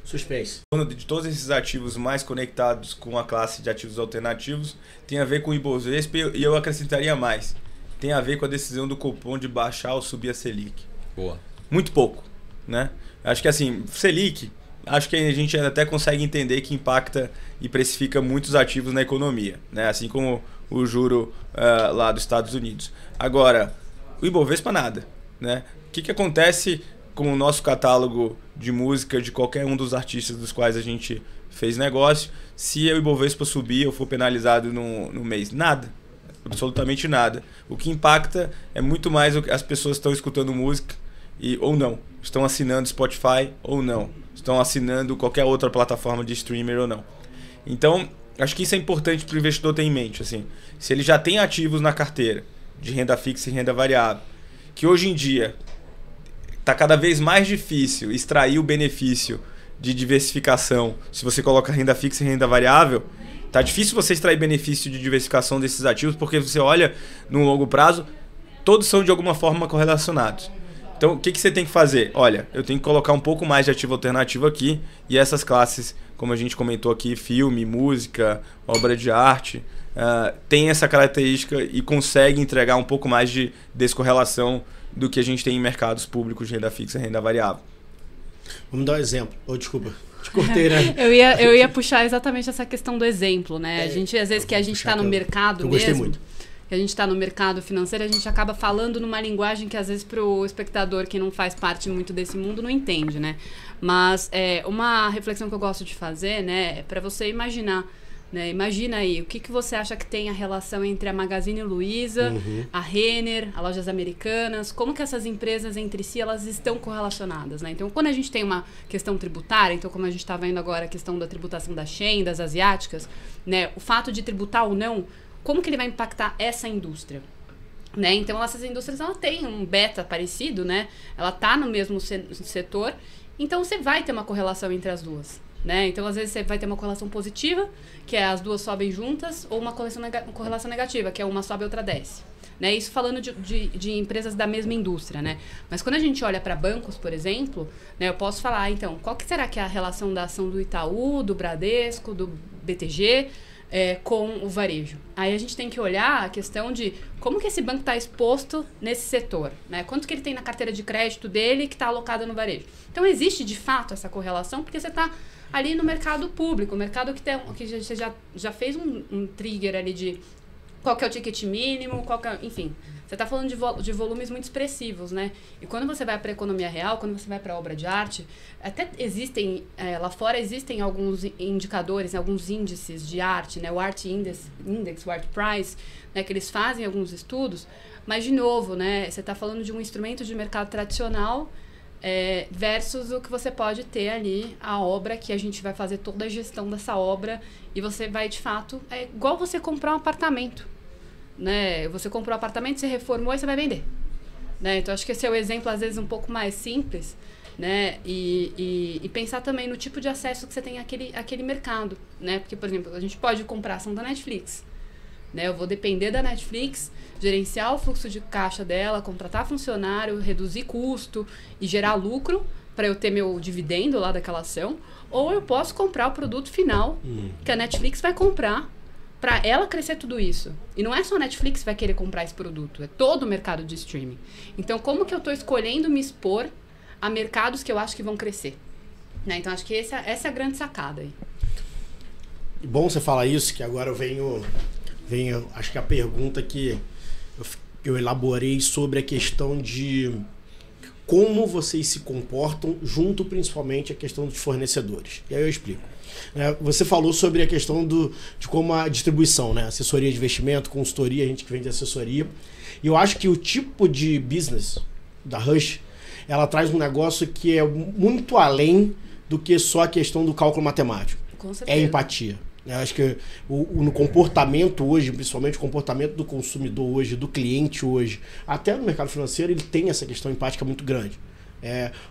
Suspense. De todos esses ativos mais conectados com a classe de ativos alternativos, tem a ver com o Ibovespa e eu acrescentaria mais. Tem a ver com a decisão do Copom de baixar ou subir a Selic. Boa. Muito pouco, né? Acho que assim, Selic, acho que a gente até consegue entender que impacta e precifica muitos ativos na economia, né? Assim como o juro lá dos Estados Unidos. Agora, o Ibovespa nada, né? O que acontece com o nosso catálogo de música de qualquer um dos artistas dos quais a gente fez negócio, se o Ibovespa subir ou for penalizado no mês? Nada. Absolutamente nada. O que impacta é muito mais as pessoas estão escutando música ou não. Estão assinando Spotify ou não. Estão assinando qualquer outra plataforma de streamer ou não. Então, acho que isso é importante para o investidor ter em mente. Assim, se ele já tem ativos na carteira de renda fixa e renda variável, que hoje em dia está cada vez mais difícil extrair o benefício de diversificação. Se você coloca renda fixa e renda variável, tá difícil você extrair benefício de diversificação desses ativos, porque você olha no longo prazo, todos são de alguma forma correlacionados. Então, o que você tem que fazer? Olha, eu tenho que colocar um pouco mais de ativo alternativo aqui, e essas classes, como a gente comentou aqui, filme, música, obra de arte, tem essa característica e consegue entregar um pouco mais de descorrelação do que a gente tem em mercados públicos de renda fixa e renda variável. Vamos dar um exemplo. Desculpa, te cortei, né? eu ia puxar exatamente essa questão do exemplo, né? A gente, às vezes, que a gente está no mercado mesmo... Eu gostei muito. Que a gente está no mercado financeiro, a gente acaba falando numa linguagem que, às vezes, para o espectador que não faz parte muito desse mundo, não entende, né? Mas uma reflexão que eu gosto de fazer, né, é para você imaginar... Né? Imagina aí, o que você acha que tem a relação entre a Magazine Luiza, a Renner, as lojas americanas, como que essas empresas entre si elas estão correlacionadas, né? Então, quando a gente tem uma questão tributária, então como a gente está vendo agora a questão da tributação da Shein, das asiáticas, né? O fato de tributar ou não, como que ele vai impactar essa indústria? Né? Então, essas indústrias ela têm um beta parecido, né? Ela está no mesmo setor, então você vai ter uma correlação entre as duas. Né? Então, às vezes, você vai ter uma correlação positiva, que é as duas sobem juntas, ou uma correlação negativa, que é uma sobe e outra desce. Né? Isso falando de empresas da mesma indústria. Né? Mas quando a gente olha para bancos, por exemplo, né, eu posso falar, então, qual que será que é a relação da ação do Itaú, do Bradesco, do BTG com o varejo? Aí a gente tem que olhar a questão de como que esse banco está exposto nesse setor. Né? Quanto que ele tem na carteira de crédito dele que está alocado no varejo. Então, existe, de fato, essa correlação, porque você está ali no mercado público, o mercado que você já fez um trigger ali de qual que é o ticket mínimo, enfim, você está falando de volumes muito expressivos, né? E quando você vai para a economia real, quando você vai para a obra de arte, até existem, lá fora existem alguns indicadores, alguns índices de arte, né? O Art Index, o Art Price, né? Que eles fazem alguns estudos, mas de novo, né? Você está falando de um instrumento de mercado tradicional, versus o que você pode ter ali, a obra que a gente vai fazer toda a gestão dessa obra e você vai, de fato, é igual você comprar um apartamento, né? Você comprou um apartamento, você reformou e você vai vender, né? Então, acho que esse é o exemplo, às vezes, um pouco mais simples, né? E pensar também no tipo de acesso que você tem àquele mercado, né? Porque, por exemplo, a gente pode comprar ação da Netflix, né? Eu vou depender da Netflix, gerenciar o fluxo de caixa dela, contratar funcionário, reduzir custo e gerar lucro para eu ter meu dividendo lá daquela ação. Ou eu posso comprar o produto final que a Netflix vai comprar para ela crescer tudo isso. E não é só a Netflix que vai querer comprar esse produto, é todo o mercado de streaming. Então, como que eu estou escolhendo me expor a mercados que eu acho que vão crescer? Né? Então, acho que essa é a grande sacada aí. Bom você falar isso, que agora eu venho acho que a pergunta que eu elaborei sobre a questão de como vocês se comportam junto principalmente à questão dos fornecedores. E aí eu explico. Você falou sobre a questão de como a distribuição, né? Assessoria de investimento, consultoria, a gente que vende assessoria. E eu acho que o tipo de business da Rush, ela traz um negócio que é muito além do que só a questão do cálculo matemático. Com certeza. É empatia. Eu acho que no comportamento hoje, principalmente o comportamento do consumidor hoje, do cliente hoje, até no mercado financeiro, ele tem essa questão empática muito grande.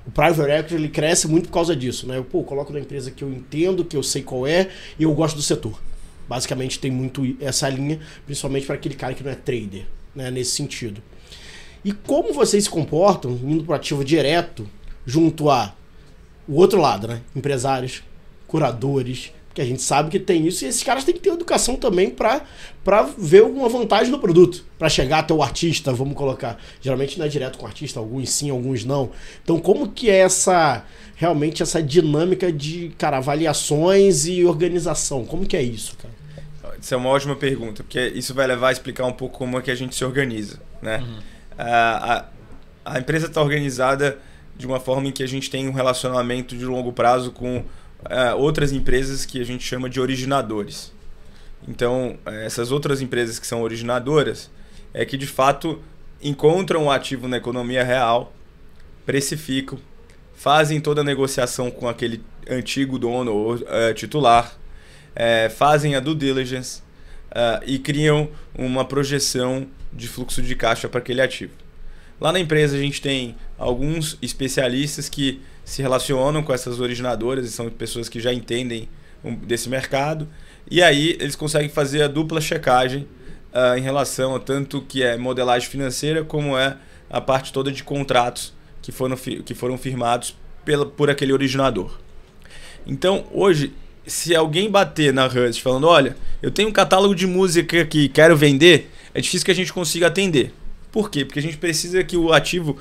O private equity ele cresce muito por causa disso, né? Eu coloco na empresa que eu entendo, que eu sei qual é e eu gosto do setor. Basicamente tem muito essa linha, principalmente para aquele cara que não é trader, né? Nesse sentido. E como vocês se comportam indo para o ativo direto junto a o outro lado, né? Empresários, curadores, porque a gente sabe que tem isso e esses caras têm que ter educação também para ver alguma vantagem no produto, para chegar até o artista, vamos colocar. Geralmente não é direto com o artista, alguns sim, alguns não. Então como que é realmente essa dinâmica de, cara, avaliações e organização? Como que é isso, cara? Isso é uma ótima pergunta, porque isso vai levar a explicar um pouco como é que a gente se organiza, né? Uhum. A empresa está organizada de uma forma em que a gente tem um relacionamento de longo prazo com outras empresas que a gente chama de originadores. Então, essas outras empresas que são originadoras é que de fato encontram o ativo na economia real, precificam, fazem toda a negociação com aquele antigo dono ou titular, fazem a due diligence e criam uma projeção de fluxo de caixa para aquele ativo. Lá na empresa a gente tem alguns especialistas que se relacionam com essas originadoras e são pessoas que já entendem desse mercado e aí eles conseguem fazer a dupla checagem em relação a tanto que é modelagem financeira como é a parte toda de contratos que foram firmados por aquele originador. Então hoje, se alguém bater na Rush falando, olha, eu tenho um catálogo de música que quero vender, é difícil que a gente consiga atender. Por quê? Porque a gente precisa que o ativo,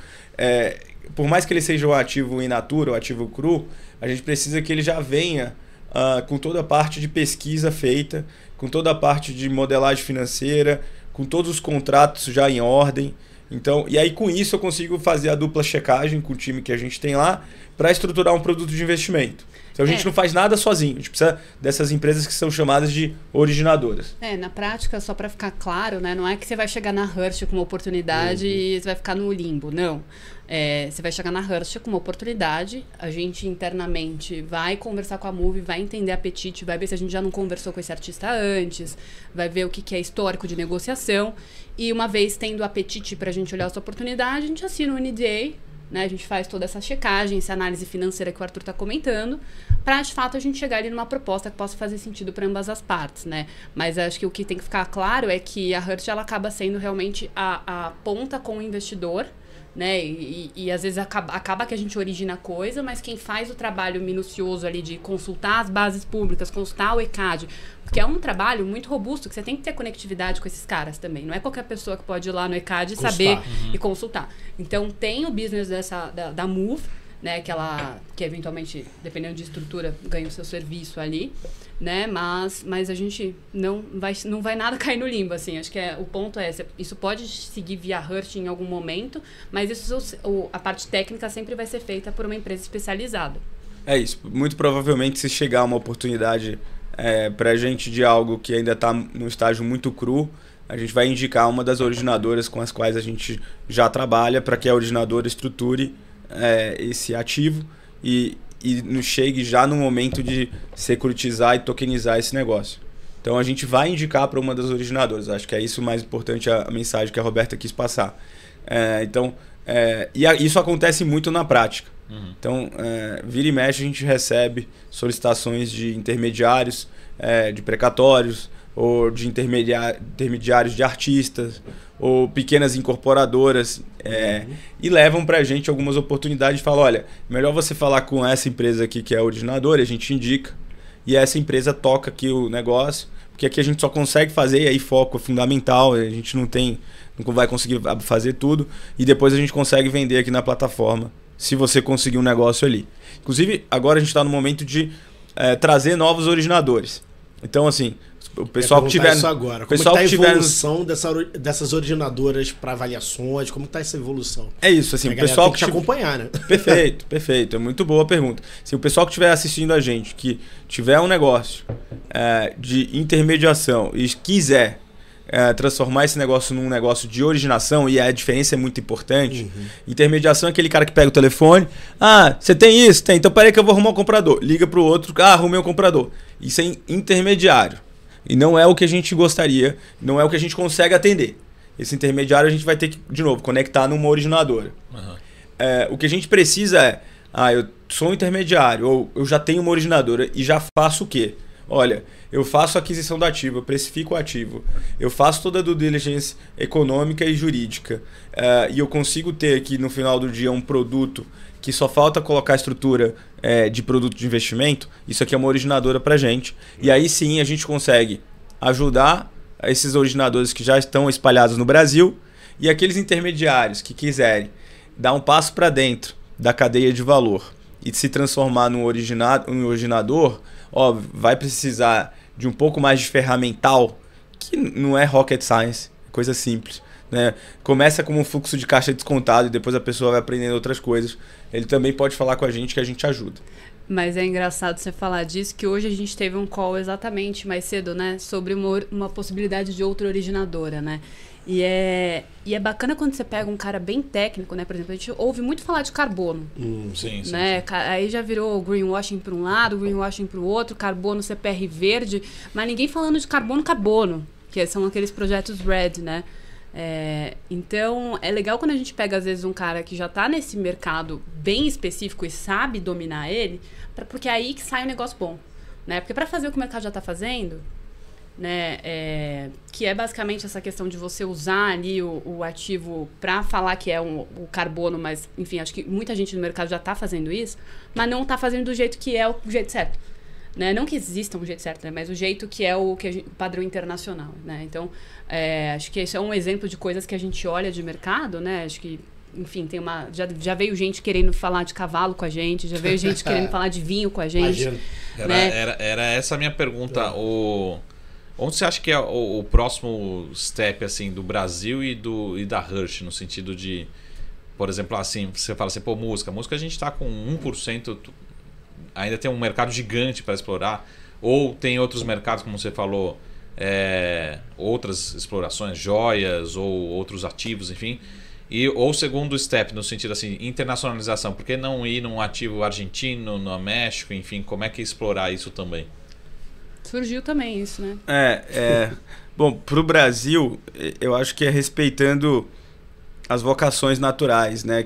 por mais que ele seja um ativo in natura, um ativo cru, a gente precisa que ele já venha com toda a parte de pesquisa feita, com toda a parte de modelagem financeira, com todos os contratos já em ordem. Então, e aí com isso eu consigo fazer a dupla checagem com o time que a gente tem lá para estruturar um produto de investimento. Então a gente não faz nada sozinho, a gente precisa dessas empresas que são chamadas de originadoras. Na prática, só para ficar claro, né, não é que você vai chegar na Hearst com uma oportunidade e você vai ficar no limbo, não. Você vai chegar na Hearst com uma oportunidade, a gente internamente vai conversar com a Move, vai entender apetite, vai ver se a gente já não conversou com esse artista antes, vai ver o que é histórico de negociação e uma vez tendo apetite para a gente olhar essa oportunidade, a gente assina um NDA, né, a gente faz toda essa checagem, essa análise financeira que o Arthur está comentando, para de fato a gente chegar ali numa proposta que possa fazer sentido para ambas as partes, né? Mas acho que o que tem que ficar claro é que a Hearst ela acaba sendo realmente a ponta com o investidor, né? E às vezes acaba que a gente origina coisa, mas quem faz o trabalho minucioso ali de consultar as bases públicas, consultar o ECAD, porque é um trabalho muito robusto, que você tem que ter conectividade com esses caras também. Não é qualquer pessoa que pode ir lá no ECAD e saber e consultar. Então tem o business da Move, né, que eventualmente, dependendo de estrutura, ganha o seu serviço ali, né, mas a gente não vai nada cair no limbo, assim, acho que o ponto é, isso pode seguir via Hearst em algum momento, mas a parte técnica sempre vai ser feita por uma empresa especializada. É isso, muito provavelmente se chegar uma oportunidade pra gente de algo que ainda está num estágio muito cru, a gente vai indicar uma das originadoras com as quais a gente já trabalha para que a originadora estruture esse ativo e nos chegue já no momento de securitizar e tokenizar esse negócio. Então a gente vai indicar para uma das originadoras. Acho que é isso o mais importante, a mensagem que a Roberta quis passar. E isso acontece muito na prática. Então, vira e mexe a gente recebe solicitações de intermediários, de precatórios, ou de intermediários de artistas, ou pequenas incorporadoras, e levam pra gente algumas oportunidades e falam, olha, melhor você falar com essa empresa aqui que é a originadora, a gente indica, e essa empresa toca aqui o negócio, porque aqui a gente só consegue fazer, e aí foco é fundamental, a gente não vai conseguir fazer tudo, e depois a gente consegue vender aqui na plataforma, se você conseguir um negócio ali. Inclusive, agora a gente está no momento de trazer novos originadores. Então, assim, O pessoal que tiver... Isso agora. Como está a evolução dessas originadoras para avaliações? Como está essa evolução? É isso, assim, o pessoal tem que te acompanhar, né? Perfeito, perfeito. É muito boa a pergunta. Se o pessoal que estiver assistindo a gente, que tiver um negócio de intermediação e quiser transformar esse negócio num negócio de originação, e a diferença é muito importante. Intermediação é aquele cara que pega o telefone, você tem isso? Tem, então peraí que eu vou arrumar um comprador. Liga pro outro, arrumei um comprador. Isso é intermediário. E não é o que a gente gostaria, não é o que a gente consegue atender. Esse intermediário a gente vai ter que, de novo, conectar numa originadora. O que a gente precisa eu sou um intermediário, ou eu já tenho uma originadora e já faço o quê? Olha, eu faço a aquisição do ativo, eu precifico o ativo, eu faço toda a due diligence econômica e jurídica, e eu consigo ter aqui no final do dia um produto que só falta colocar a estrutura de produto de investimento. Isso aqui é uma originadora para gente. E aí sim a gente consegue ajudar esses originadores que já estão espalhados no Brasil e aqueles intermediários que quiserem dar um passo para dentro da cadeia de valor e se transformar num originador, vai precisar de um pouco mais de ferramental, que não é rocket science, é coisa simples. Né? Começa como um fluxo de caixa descontado e depois a pessoa vai aprendendo outras coisas. Ele também pode falar com a gente que a gente ajuda. Mas é engraçado você falar disso, que hoje a gente teve um call exatamente mais cedo, né? Sobre uma possibilidade de outra originadora, né? E é bacana quando você pega um cara bem técnico, né? Por exemplo, a gente ouve muito falar de carbono. Sim. Aí já virou greenwashing para um lado, greenwashing para o outro, carbono CPR verde, mas ninguém falando de carbono, que são aqueles projetos RED, né? Então, é legal quando a gente pega, às vezes, um cara que já está nesse mercado bem específico e sabe dominar ele, porque é aí que sai um negócio bom, né? Porque para fazer o que o mercado já está fazendo, né, que é basicamente essa questão de você usar ali o ativo para falar que é o carbono, mas, enfim, acho que muita gente no mercado já está fazendo isso, mas não está fazendo do jeito que é o jeito certo. Né? Não que exista um jeito certo, né? Mas o jeito que é o padrão internacional. Né? Então, acho que esse é um exemplo de coisas que a gente olha de mercado, né? Acho que, enfim, já veio gente querendo falar de cavalo com a gente, já veio gente querendo falar de vinho com a gente. Imagina. Era essa a minha pergunta. Onde você acha que é o próximo step assim, do Brasil e da Hirsch, no sentido de, por exemplo, assim, você fala assim, música a gente está com 1%, ainda tem um mercado gigante para explorar, ou tem outros mercados, como você falou, outras explorações, joias ou outros ativos, enfim. Ou segundo step, no sentido assim, internacionalização, por que não ir num ativo argentino, no México, enfim, como é que explorar isso também? Surgiu também isso, né? Bom, para o Brasil, eu acho que é respeitando as vocações naturais, né,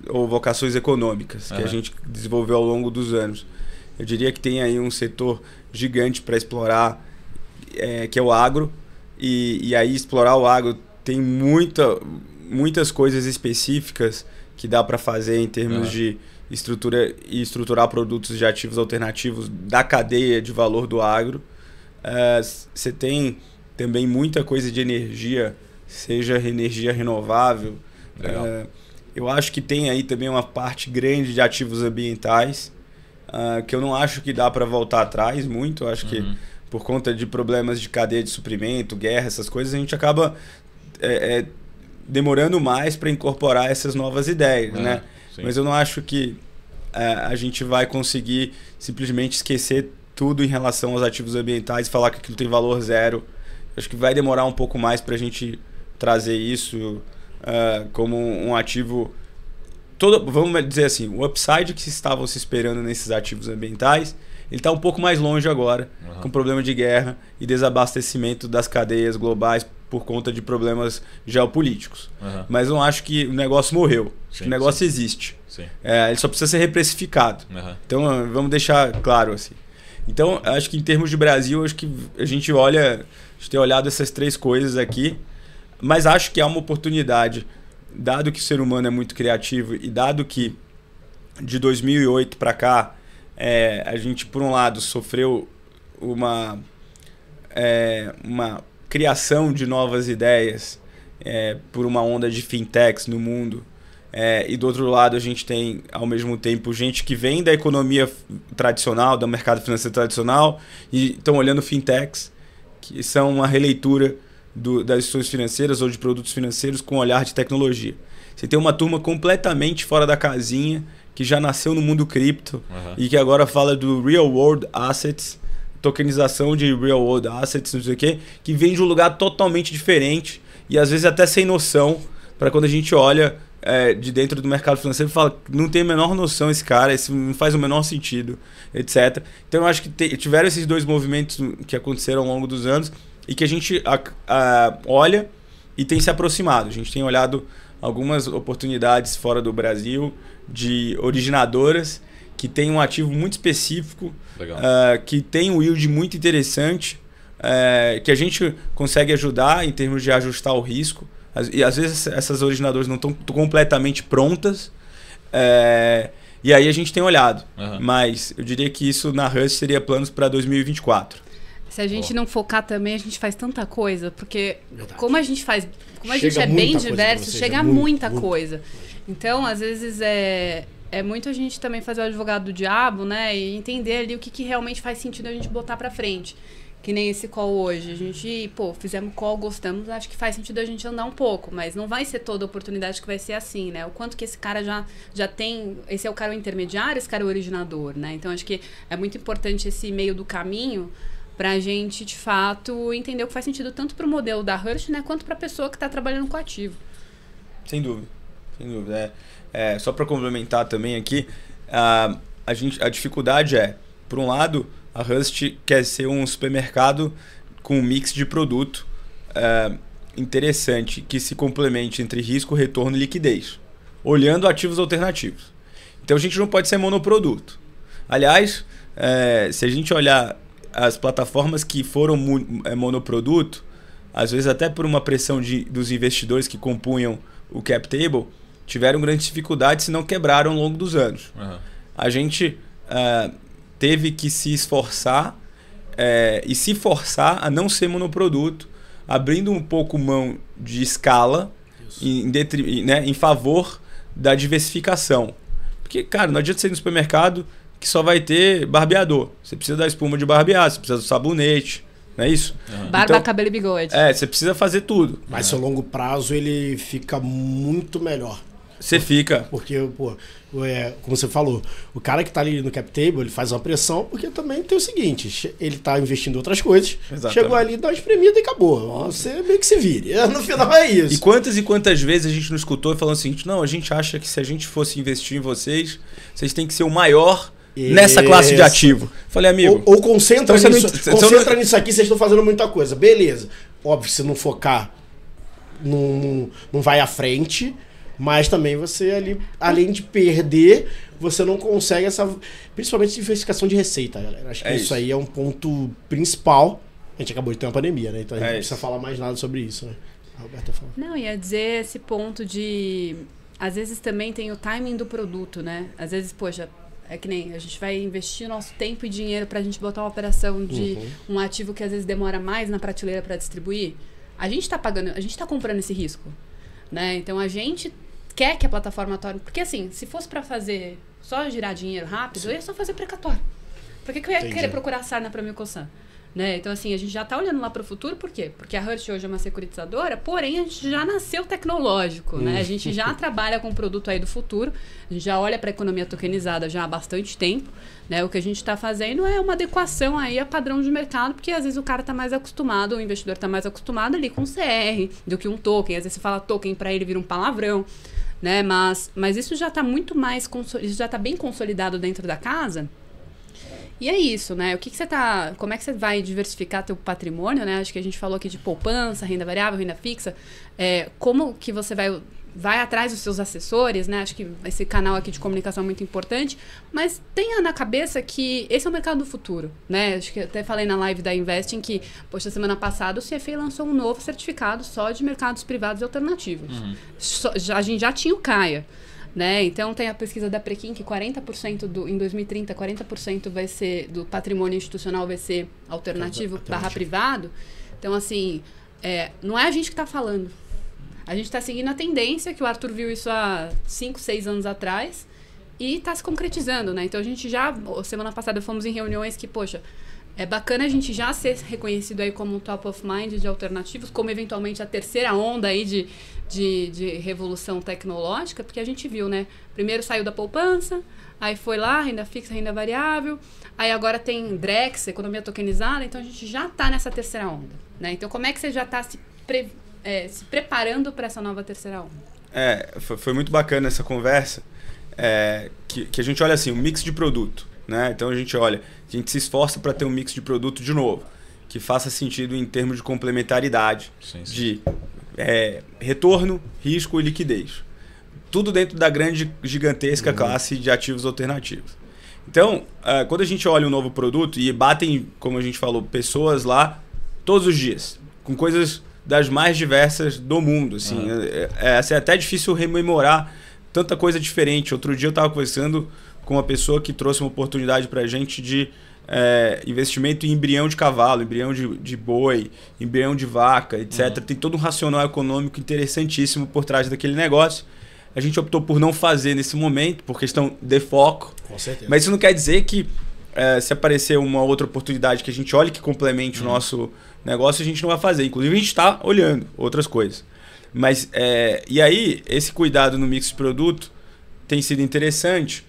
ou vocações econômicas, que a gente desenvolveu ao longo dos anos. Eu diria que tem aí um setor gigante para explorar, que é o agro, e aí explorar o agro tem muitas coisas específicas que dá para fazer em termos de estruturar produtos de ativos alternativos da cadeia de valor do agro. Você tem também muita coisa de energia, seja energia renovável. Eu acho que tem aí também uma parte grande de ativos ambientais, que eu não acho que dá para voltar atrás muito. Eu acho que por conta de problemas de cadeia de suprimento, guerra, essas coisas, a gente acaba demorando mais para incorporar essas novas ideias, né? Sim. Mas eu não acho que a gente vai conseguir simplesmente esquecer tudo em relação aos ativos ambientais e falar que aquilo tem valor zero. Acho que vai demorar um pouco mais para a gente trazer isso como um ativo... Vamos dizer assim, o upside que estavam se esperando nesses ativos ambientais, ele está um pouco mais longe agora, com problema de guerra e desabastecimento das cadeias globais por conta de problemas geopolíticos. Mas eu não acho que o negócio morreu. Acho que o negócio existe. Ele só precisa ser reprecificado. Então, vamos deixar claro assim. Então, acho que em termos de Brasil, acho que a gente tem olhado essas três coisas aqui, mas acho que há uma oportunidade, dado que o ser humano é muito criativo e dado que de 2008 para cá, a gente, por um lado, sofreu uma criação de novas ideias por uma onda de fintechs no mundo. E do outro lado a gente tem, ao mesmo tempo, gente que vem da economia tradicional, do mercado financeiro tradicional, e estão olhando fintechs. que são uma releitura das instituições financeiras ou de produtos financeiros com olhar de tecnologia. Você tem uma turma completamente fora da casinha, que já nasceu no mundo cripto e que agora fala do Real World Assets, tokenização de Real World Assets, não sei o quê, que vem de um lugar totalmente diferente e às vezes até sem noção, para quando a gente olha de dentro do mercado financeiro e fala, não tem a menor noção esse cara, isso não faz o menor sentido, etc. Então eu acho que tiveram esses dois movimentos que aconteceram ao longo dos anos e que a gente olha e tem se aproximado. A gente tem olhado algumas oportunidades fora do Brasil de originadoras que tem um ativo muito específico, que tem um yield muito interessante, que a gente consegue ajudar em termos de ajustar o risco. E às vezes essas originadoras não estão completamente prontas, e aí a gente tem olhado. Mas eu diria que isso na Rush seria planos para 2024. Se a gente não focar também, a gente faz tanta coisa, porque como a gente é bem diverso, chega muita coisa. Então, às vezes, é muito a gente também fazer o advogado do diabo, né? E entender ali o que realmente faz sentido a gente botar pra frente. Que nem esse call hoje. A gente, fizemos call, gostamos, acho que faz sentido a gente andar um pouco, mas não vai ser toda oportunidade que vai ser assim, né? O quanto que esse cara já tem... Esse é o cara intermediário, esse cara é o originador, né? Então, acho que é muito importante esse meio do caminho pra gente, de fato, entender o que faz sentido tanto pro modelo da Rush, né? Quanto pra pessoa que tá trabalhando com ativo. Sem dúvida. Sem dúvida. Só para complementar também aqui, a dificuldade por um lado, a Rust quer ser um supermercado com um mix de produto interessante, que se complemente entre risco, retorno e liquidez, olhando ativos alternativos. Então a gente não pode ser monoproduto. Aliás, se a gente olhar as plataformas que foram monoproduto, às vezes até por uma pressão dos investidores que compunham o cap table, tiveram grandes dificuldades, se não quebraram ao longo dos anos. A gente teve que se esforçar e se forçar a não ser monoproduto, abrindo um pouco mão de escala em favor da diversificação. Porque, cara, não adianta você ir no supermercado que só vai ter barbeador. Você precisa da espuma de barbear, você precisa do sabonete, não é isso? Barba, cabelo e bigode. Você precisa fazer tudo. Mas seu longo prazo ele fica muito melhor. Você fica. Porque, como você falou, o cara que tá ali no cap table, ele faz uma pressão, porque também tem o seguinte, ele tá investindo em outras coisas, chegou ali, dá uma espremida e acabou. Você meio que se vire. No final é isso. E quantas vezes a gente não escutou falando assim, não, a gente acha que se a gente fosse investir em vocês têm que ser o maior nessa classe de ativo. Falei, amigo... Ou concentra nisso aqui, vocês estão fazendo muita coisa. Beleza. Óbvio, se não focar, não vai à frente... Mas também você ali, além de perder, você não consegue principalmente diversificação de receita, galera. Acho que isso aí é um ponto principal. A gente acabou de ter uma pandemia, né? Então a gente não precisa falar mais nada sobre isso, né? A Roberta falou. Não, ia dizer esse ponto de... Às vezes também tem o timing do produto, né? Às vezes, poxa, é que nem a gente vai investir nosso tempo e dinheiro pra gente botar uma operação de um ativo que às vezes demora mais na prateleira pra distribuir. A gente tá comprando esse risco, né? Então a gente quer que a plataforma torne... Porque assim, se fosse pra fazer só girar dinheiro rápido, eu ia só fazer precatório. Por que eu ia querer procurar sarna pra me coçar? Né? Então assim, a gente já tá olhando lá pro futuro, por quê? Porque a Rush hoje é uma securitizadora, porém a gente já nasceu tecnológico, né? A gente já trabalha com o produto aí do futuro, a gente já olha pra economia tokenizada já há bastante tempo, né? O que a gente tá fazendo é uma adequação aí a padrão de mercado, porque às vezes o cara tá mais acostumado, o investidor tá mais acostumado ali com CR do que um token, às vezes você fala token pra ele vira um palavrão, né? Mas isso já tá muito mais, isso já tá bem consolidado dentro da casa. E é isso, né? Como é que você vai diversificar teu patrimônio, né? Acho que a gente falou aqui de poupança, renda variável, renda fixa. Como que você vai atrás dos seus assessores, né? Acho que esse canal aqui de comunicação é muito importante. Mas tenha na cabeça que esse é o mercado do futuro, né? Acho que até falei na live da Investing que, poxa, semana passada o CFA lançou um novo certificado só de mercados privados e alternativos. A gente já tinha o CAIA. Né? Então tem a pesquisa da Preqin que 40% em 2030, 40% vai ser do patrimônio institucional vai ser alternativo / privado. Então assim, não é a gente que está falando. A gente está seguindo a tendência que o Arthur viu isso há 5, 6 anos atrás e está se concretizando, né? Então a gente semana passada fomos em reuniões que, poxa, É bacana a gente já ser reconhecido aí como um top of mind de alternativos, como eventualmente a terceira onda aí de revolução tecnológica, porque a gente viu, né? Primeiro saiu da poupança, aí foi lá, renda fixa, renda variável, aí agora tem Drex, economia tokenizada, então a gente já está nessa terceira onda, né? Então como é que você já está se preparando para essa nova terceira onda? Foi muito bacana essa conversa, que a gente olha assim, um mix de produto, né? Então a gente se esforça para ter um mix de produto de novo, que faça sentido em termos de complementaridade, Sim. de retorno, risco e liquidez. Tudo dentro da grande, gigantesca classe de ativos alternativos. Então, quando a gente olha um novo produto e batem, como a gente falou, pessoas lá todos os dias, com coisas das mais diversas do mundo. Assim, é até difícil rememorar tanta coisa diferente. Outro dia eu estava conversando com uma pessoa que trouxe uma oportunidade para a gente de investimento em embrião de cavalo, embrião de boi, embrião de vaca, etc. Tem todo um racional econômico interessantíssimo por trás daquele negócio. A gente optou por não fazer nesse momento, por questão de foco. Com certeza. Mas isso não quer dizer que se aparecer uma outra oportunidade que a gente olhe que complemente o nosso negócio, a gente não vai fazer. Inclusive, a gente está olhando outras coisas. Mas, e aí, esse cuidado no mix de produto tem sido interessante,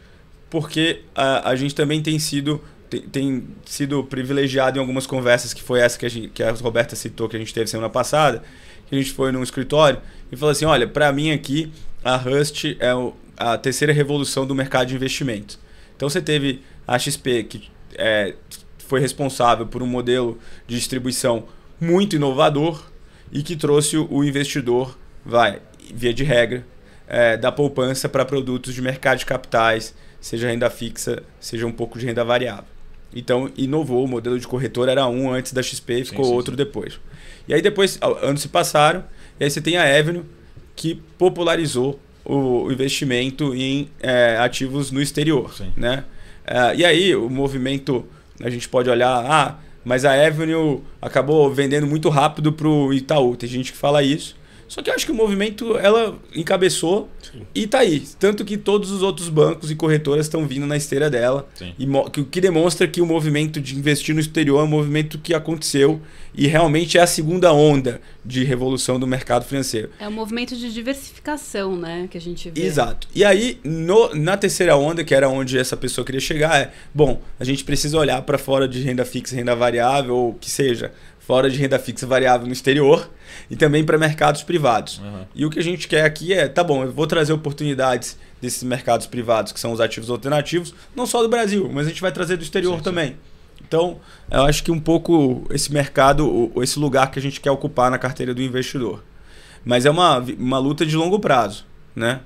porque a gente também tem sido privilegiado em algumas conversas, que foi essa que a Roberta citou, que a gente teve semana passada, que a gente foi num escritório e falou assim, olha, para mim aqui, a Rust é a terceira revolução do mercado de investimento. Então você teve a XP, que foi responsável por um modelo de distribuição muito inovador e que trouxe o investidor, via de regra, da poupança para produtos de mercado de capitais, seja renda fixa, seja um pouco de renda variável. Então, inovou, o modelo de corretora era um antes da XP e ficou outro depois. E aí depois, anos se passaram, e aí você tem a Avenue, que popularizou o investimento em ativos no exterior. Né? E aí o movimento, a gente pode olhar, mas a Avenue acabou vendendo muito rápido para o Itaú. Tem gente que fala isso. Só que eu acho que o movimento, ela encabeçou e está aí. Tanto que todos os outros bancos e corretoras estão vindo na esteira dela. E o que demonstra que o movimento de investir no exterior é um movimento que aconteceu e realmente é a segunda onda de revolução do mercado financeiro. É um movimento de diversificação, né, que a gente vê. Exato. E aí, na terceira onda, que era onde essa pessoa queria chegar, a gente precisa olhar para fora de renda fixa, renda variável, ou que seja, fora de renda fixa variável no exterior e também para mercados privados. E o que a gente quer aqui eu vou trazer oportunidades desses mercados privados, que são os ativos alternativos, não só do Brasil, mas a gente vai trazer do exterior também. Então, eu acho que um pouco esse mercado, esse lugar que a gente quer ocupar na carteira do investidor. Mas é uma luta de longo prazo, né?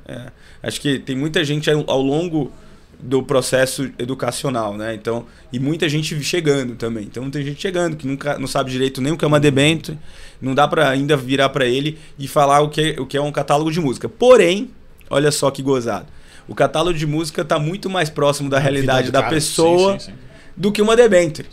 Acho que tem muita gente ao longo do processo educacional, né? Então, e muita gente chegando também. Então, tem gente chegando que não sabe direito nem o que é uma debênture, não dá para ainda virar para ele e falar o que é um catálogo de música. Porém, olha só que gozado. O catálogo de música está muito mais próximo da realidade da pessoa do que uma debênture.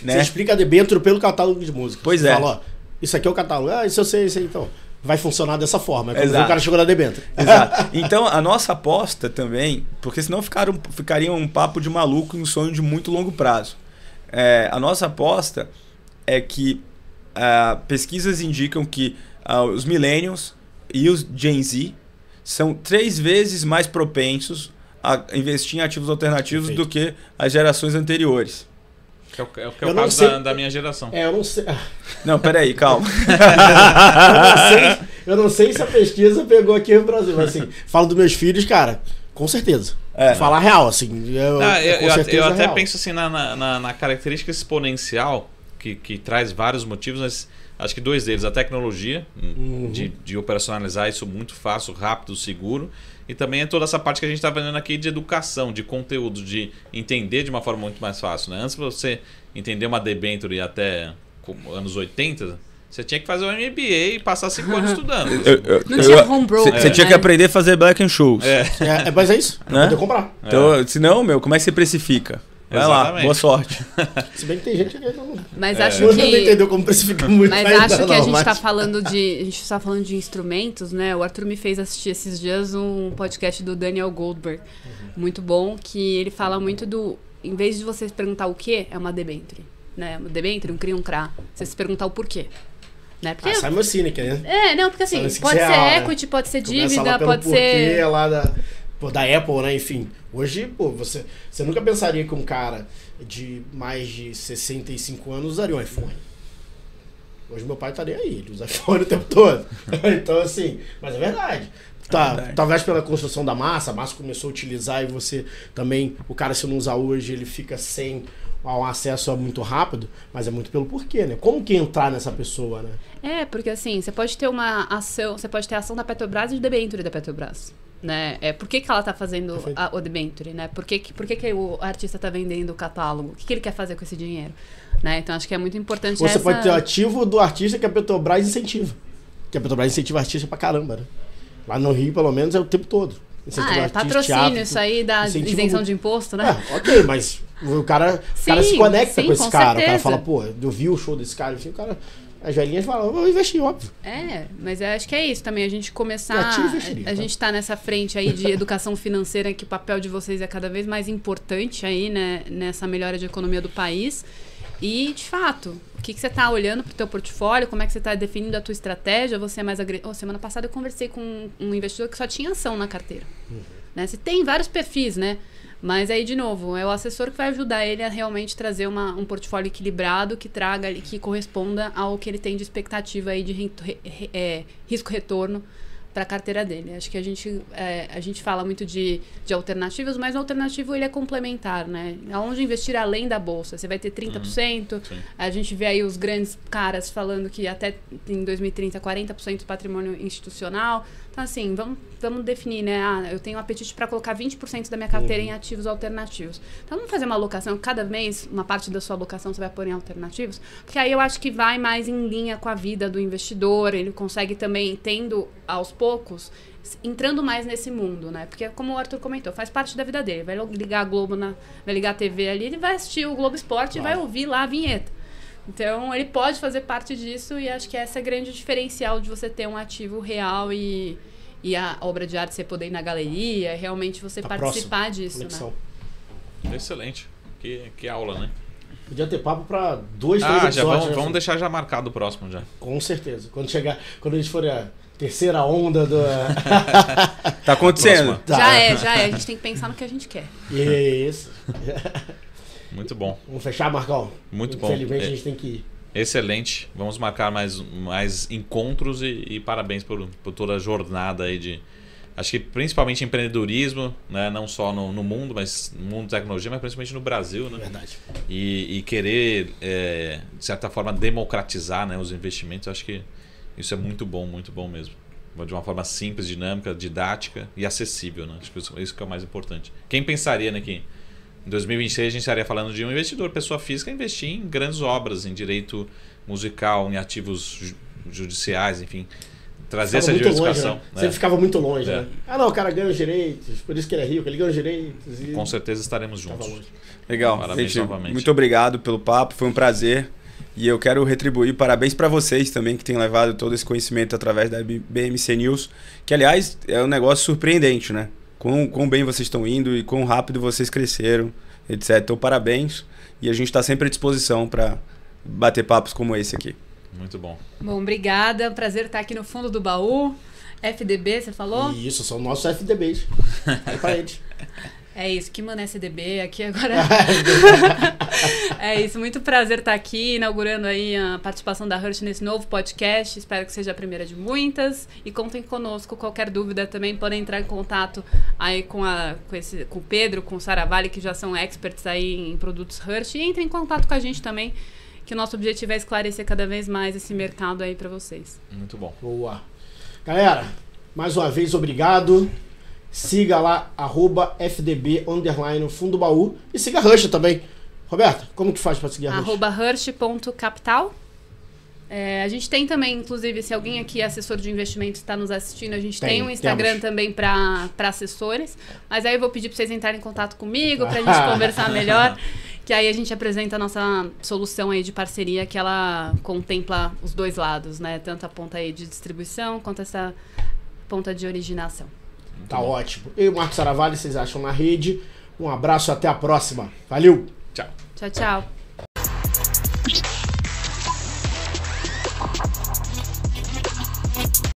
Né? Você explica a debênture pelo catálogo de música. Pois Você fala, isso aqui é o catálogo. Isso eu sei, isso aí, então. Vai funcionar dessa forma. Quando o cara chegou na debênture. Exato. Então, a nossa aposta também, porque senão ficaria um papo de maluco e um sonho de muito longo prazo. A nossa aposta é que pesquisas indicam que os millennials e os Gen Z são 3 vezes mais propensos a investir em ativos alternativos do que as gerações anteriores. Que é o caso da minha geração. Eu não sei. Não, peraí, calma. eu não sei se a pesquisa pegou aqui no Brasil, mas assim, falo dos meus filhos, cara, com certeza. Falar real, assim. Eu até penso assim na característica exponencial que traz vários motivos, mas acho que 2 deles. A tecnologia, de operacionalizar isso muito fácil, rápido, seguro. E também é toda essa parte que a gente está vendo aqui de educação, de conteúdo, de entender de uma forma muito mais fácil. Né? Antes de você entender uma debênture até anos 80, você tinha que fazer um MBA e passar 5 anos estudando. Não tinha home broker. Você tinha que aprender a fazer black and shoes. Mas é isso. Né? Poder comprar. Então, senão, como é que você precifica? Vai lá, boa sorte. Se bem que tem gente que não. Mas acho que não entendeu como precificar muito. Mas acho que a gente está falando de instrumentos, né? O Arthur me fez assistir esses dias um podcast do Daniel Goldberg, muito bom, que ele fala muito em vez de você perguntar o que é uma debênture. né? Um debênture, um CRI, um CRA. Você se perguntar o porquê. Né? Porque, Simon Sinek, né? não, porque assim, Simon pode ser Sinek, equity, né? pode ser Começa dívida, lá pelo pode porquê ser... lá da Apple, né? Enfim, hoje, pô, você nunca pensaria que um cara de mais de 65 anos usaria um iPhone. Hoje meu pai tá nem aí, ele usa iPhone o tempo todo. Então, assim, mas é verdade. Talvez pela construção da massa, a massa começou a utilizar e você também, o cara se não usar hoje, ele fica sem um acesso muito rápido, mas é muito pelo porquê, né? Como que entrar nessa pessoa, né? Porque assim, você pode ter uma ação, você pode ter a ação da Petrobras e de debênture da Petrobras. Né? Por que ela tá fazendo o debênture, né? Por que o artista tá vendendo o catálogo? O que ele quer fazer com esse dinheiro? Né? Então acho que é muito importante Você pode ter o ativo do artista que a Petrobras incentiva. Que a Petrobras incentiva artista pra caramba, né? Lá no Rio, pelo menos, é o tempo todo. Incentiva patrocínio, teatro, isso aí da isenção de imposto, né? Ok, mas o cara se conecta com esse cara. Certeza. O cara fala, pô, eu vi o show desse cara, enfim, o cara... As velhinhas falam, vou investir, óbvio. Mas eu acho que é isso também, a gente começar... A gente tá nessa frente aí de educação financeira, que o papel de vocês é cada vez mais importante aí, né, nessa melhora de economia do país. E, de fato, o que você tá olhando pro teu portfólio, como é que você tá definindo a tua estratégia, você é mais semana passada eu conversei com um investidor que só tinha ação na carteira. Né? Você tem vários perfis, né? Mas aí, de novo, é o assessor que vai ajudar ele a realmente trazer um portfólio equilibrado que traga, que corresponda ao que ele tem de expectativa aí de risco-retorno para a carteira dele. Acho que a gente fala muito de alternativas, mas o alternativo ele é complementar, né? Aonde investir além da bolsa? Você vai ter 30%. A gente vê aí os grandes caras falando que até em 2030, 40% do patrimônio institucional. Então, assim, vamos definir, né? Eu tenho apetite para colocar 20% da minha carteira em ativos alternativos. Então, vamos fazer uma alocação. Cada mês, uma parte da sua alocação você vai pôr em alternativos. Porque aí eu acho que vai mais em linha com a vida do investidor. Ele consegue também, tendo aos poucos, entrando mais nesse mundo, né? Porque, como o Arthur comentou, faz parte da vida dele. Vai ligar a Globo, vai ligar a TV ali, ele vai assistir o Globo Esporte e vai ouvir lá a vinheta. Então, ele pode fazer parte disso e acho que essa é a grande diferencial de você ter um ativo real e a obra de arte você poder ir na galeria, realmente você participar disso, né? Excelente. Que aula, né? Podia ter papo pra 2, 3 episódios. Vamos deixar já marcado o próximo já. Com certeza. Quando a gente for a terceira onda do... Tá acontecendo. Já é. A gente tem que pensar no que a gente quer. Isso. Muito bom. Vamos fechar, Marcão? Muito bom. Infelizmente a gente tem que ir. Excelente. Vamos marcar mais encontros e parabéns por toda a jornada aí de... Acho que principalmente empreendedorismo, né? Não só no mundo, mas no mundo da tecnologia, mas principalmente no Brasil, né? Verdade. E querer, de certa forma, democratizar, né, os investimentos. Acho que isso é muito bom mesmo. De uma forma simples, dinâmica, didática e acessível, né? Acho que isso que é o mais importante. Quem pensaria, né, que em 2026 a gente estaria falando de um investidor, pessoa física, investir em grandes obras, em direito musical, em ativos judiciais, enfim. Trazer essa diversificação. Longe, né? Sempre ficava muito longe, né? O cara ganha os direitos, por isso que ele é rico, ele ganha os direitos. Com certeza estaremos juntos. Legal. Parabéns gente, novamente. Muito obrigado pelo papo, foi um prazer. E eu quero retribuir parabéns para vocês também, que têm levado todo esse conhecimento através da BMC News, que, aliás, é um negócio surpreendente, né? Quão bem vocês estão indo e quão rápido vocês cresceram, etc. Então, parabéns. E a gente está sempre à disposição para bater papos como esse aqui. Muito bom. Bom, obrigada. Prazer estar aqui no fundo do baú. FDB, você falou? Isso, são nossos FDBs. Vai pra eles. É isso, que mano SDB aqui agora. É isso, muito prazer estar aqui, inaugurando aí a participação da Hearst nesse novo podcast. Espero que seja a primeira de muitas. E contem conosco, qualquer dúvida também podem entrar em contato aí com o Pedro, com o Saravalli, que já são experts aí em produtos Hearst. E entrem em contato com a gente também, que o nosso objetivo é esclarecer cada vez mais esse mercado aí para vocês. Muito bom. Boa. Galera, mais uma vez, obrigado. Siga lá, @FDB, fundo baú. E siga a Hearst também. Roberta, como que faz para seguir a Hearst? @Hearst.capital. A gente tem também, inclusive, se alguém aqui é assessor de investimentos está nos assistindo, a gente tem um Instagram também para assessores. Mas aí eu vou pedir para vocês entrarem em contato comigo, para a gente conversar melhor. Que aí a gente apresenta a nossa solução aí de parceria, que ela contempla os dois lados, né? Tanto a ponta aí de distribuição, quanto essa ponta de originação. Tá ótimo. Eu e o Marcos Saravalli, vocês acham na rede. Um abraço e até a próxima. Valeu! Tchau. Tchau, tchau.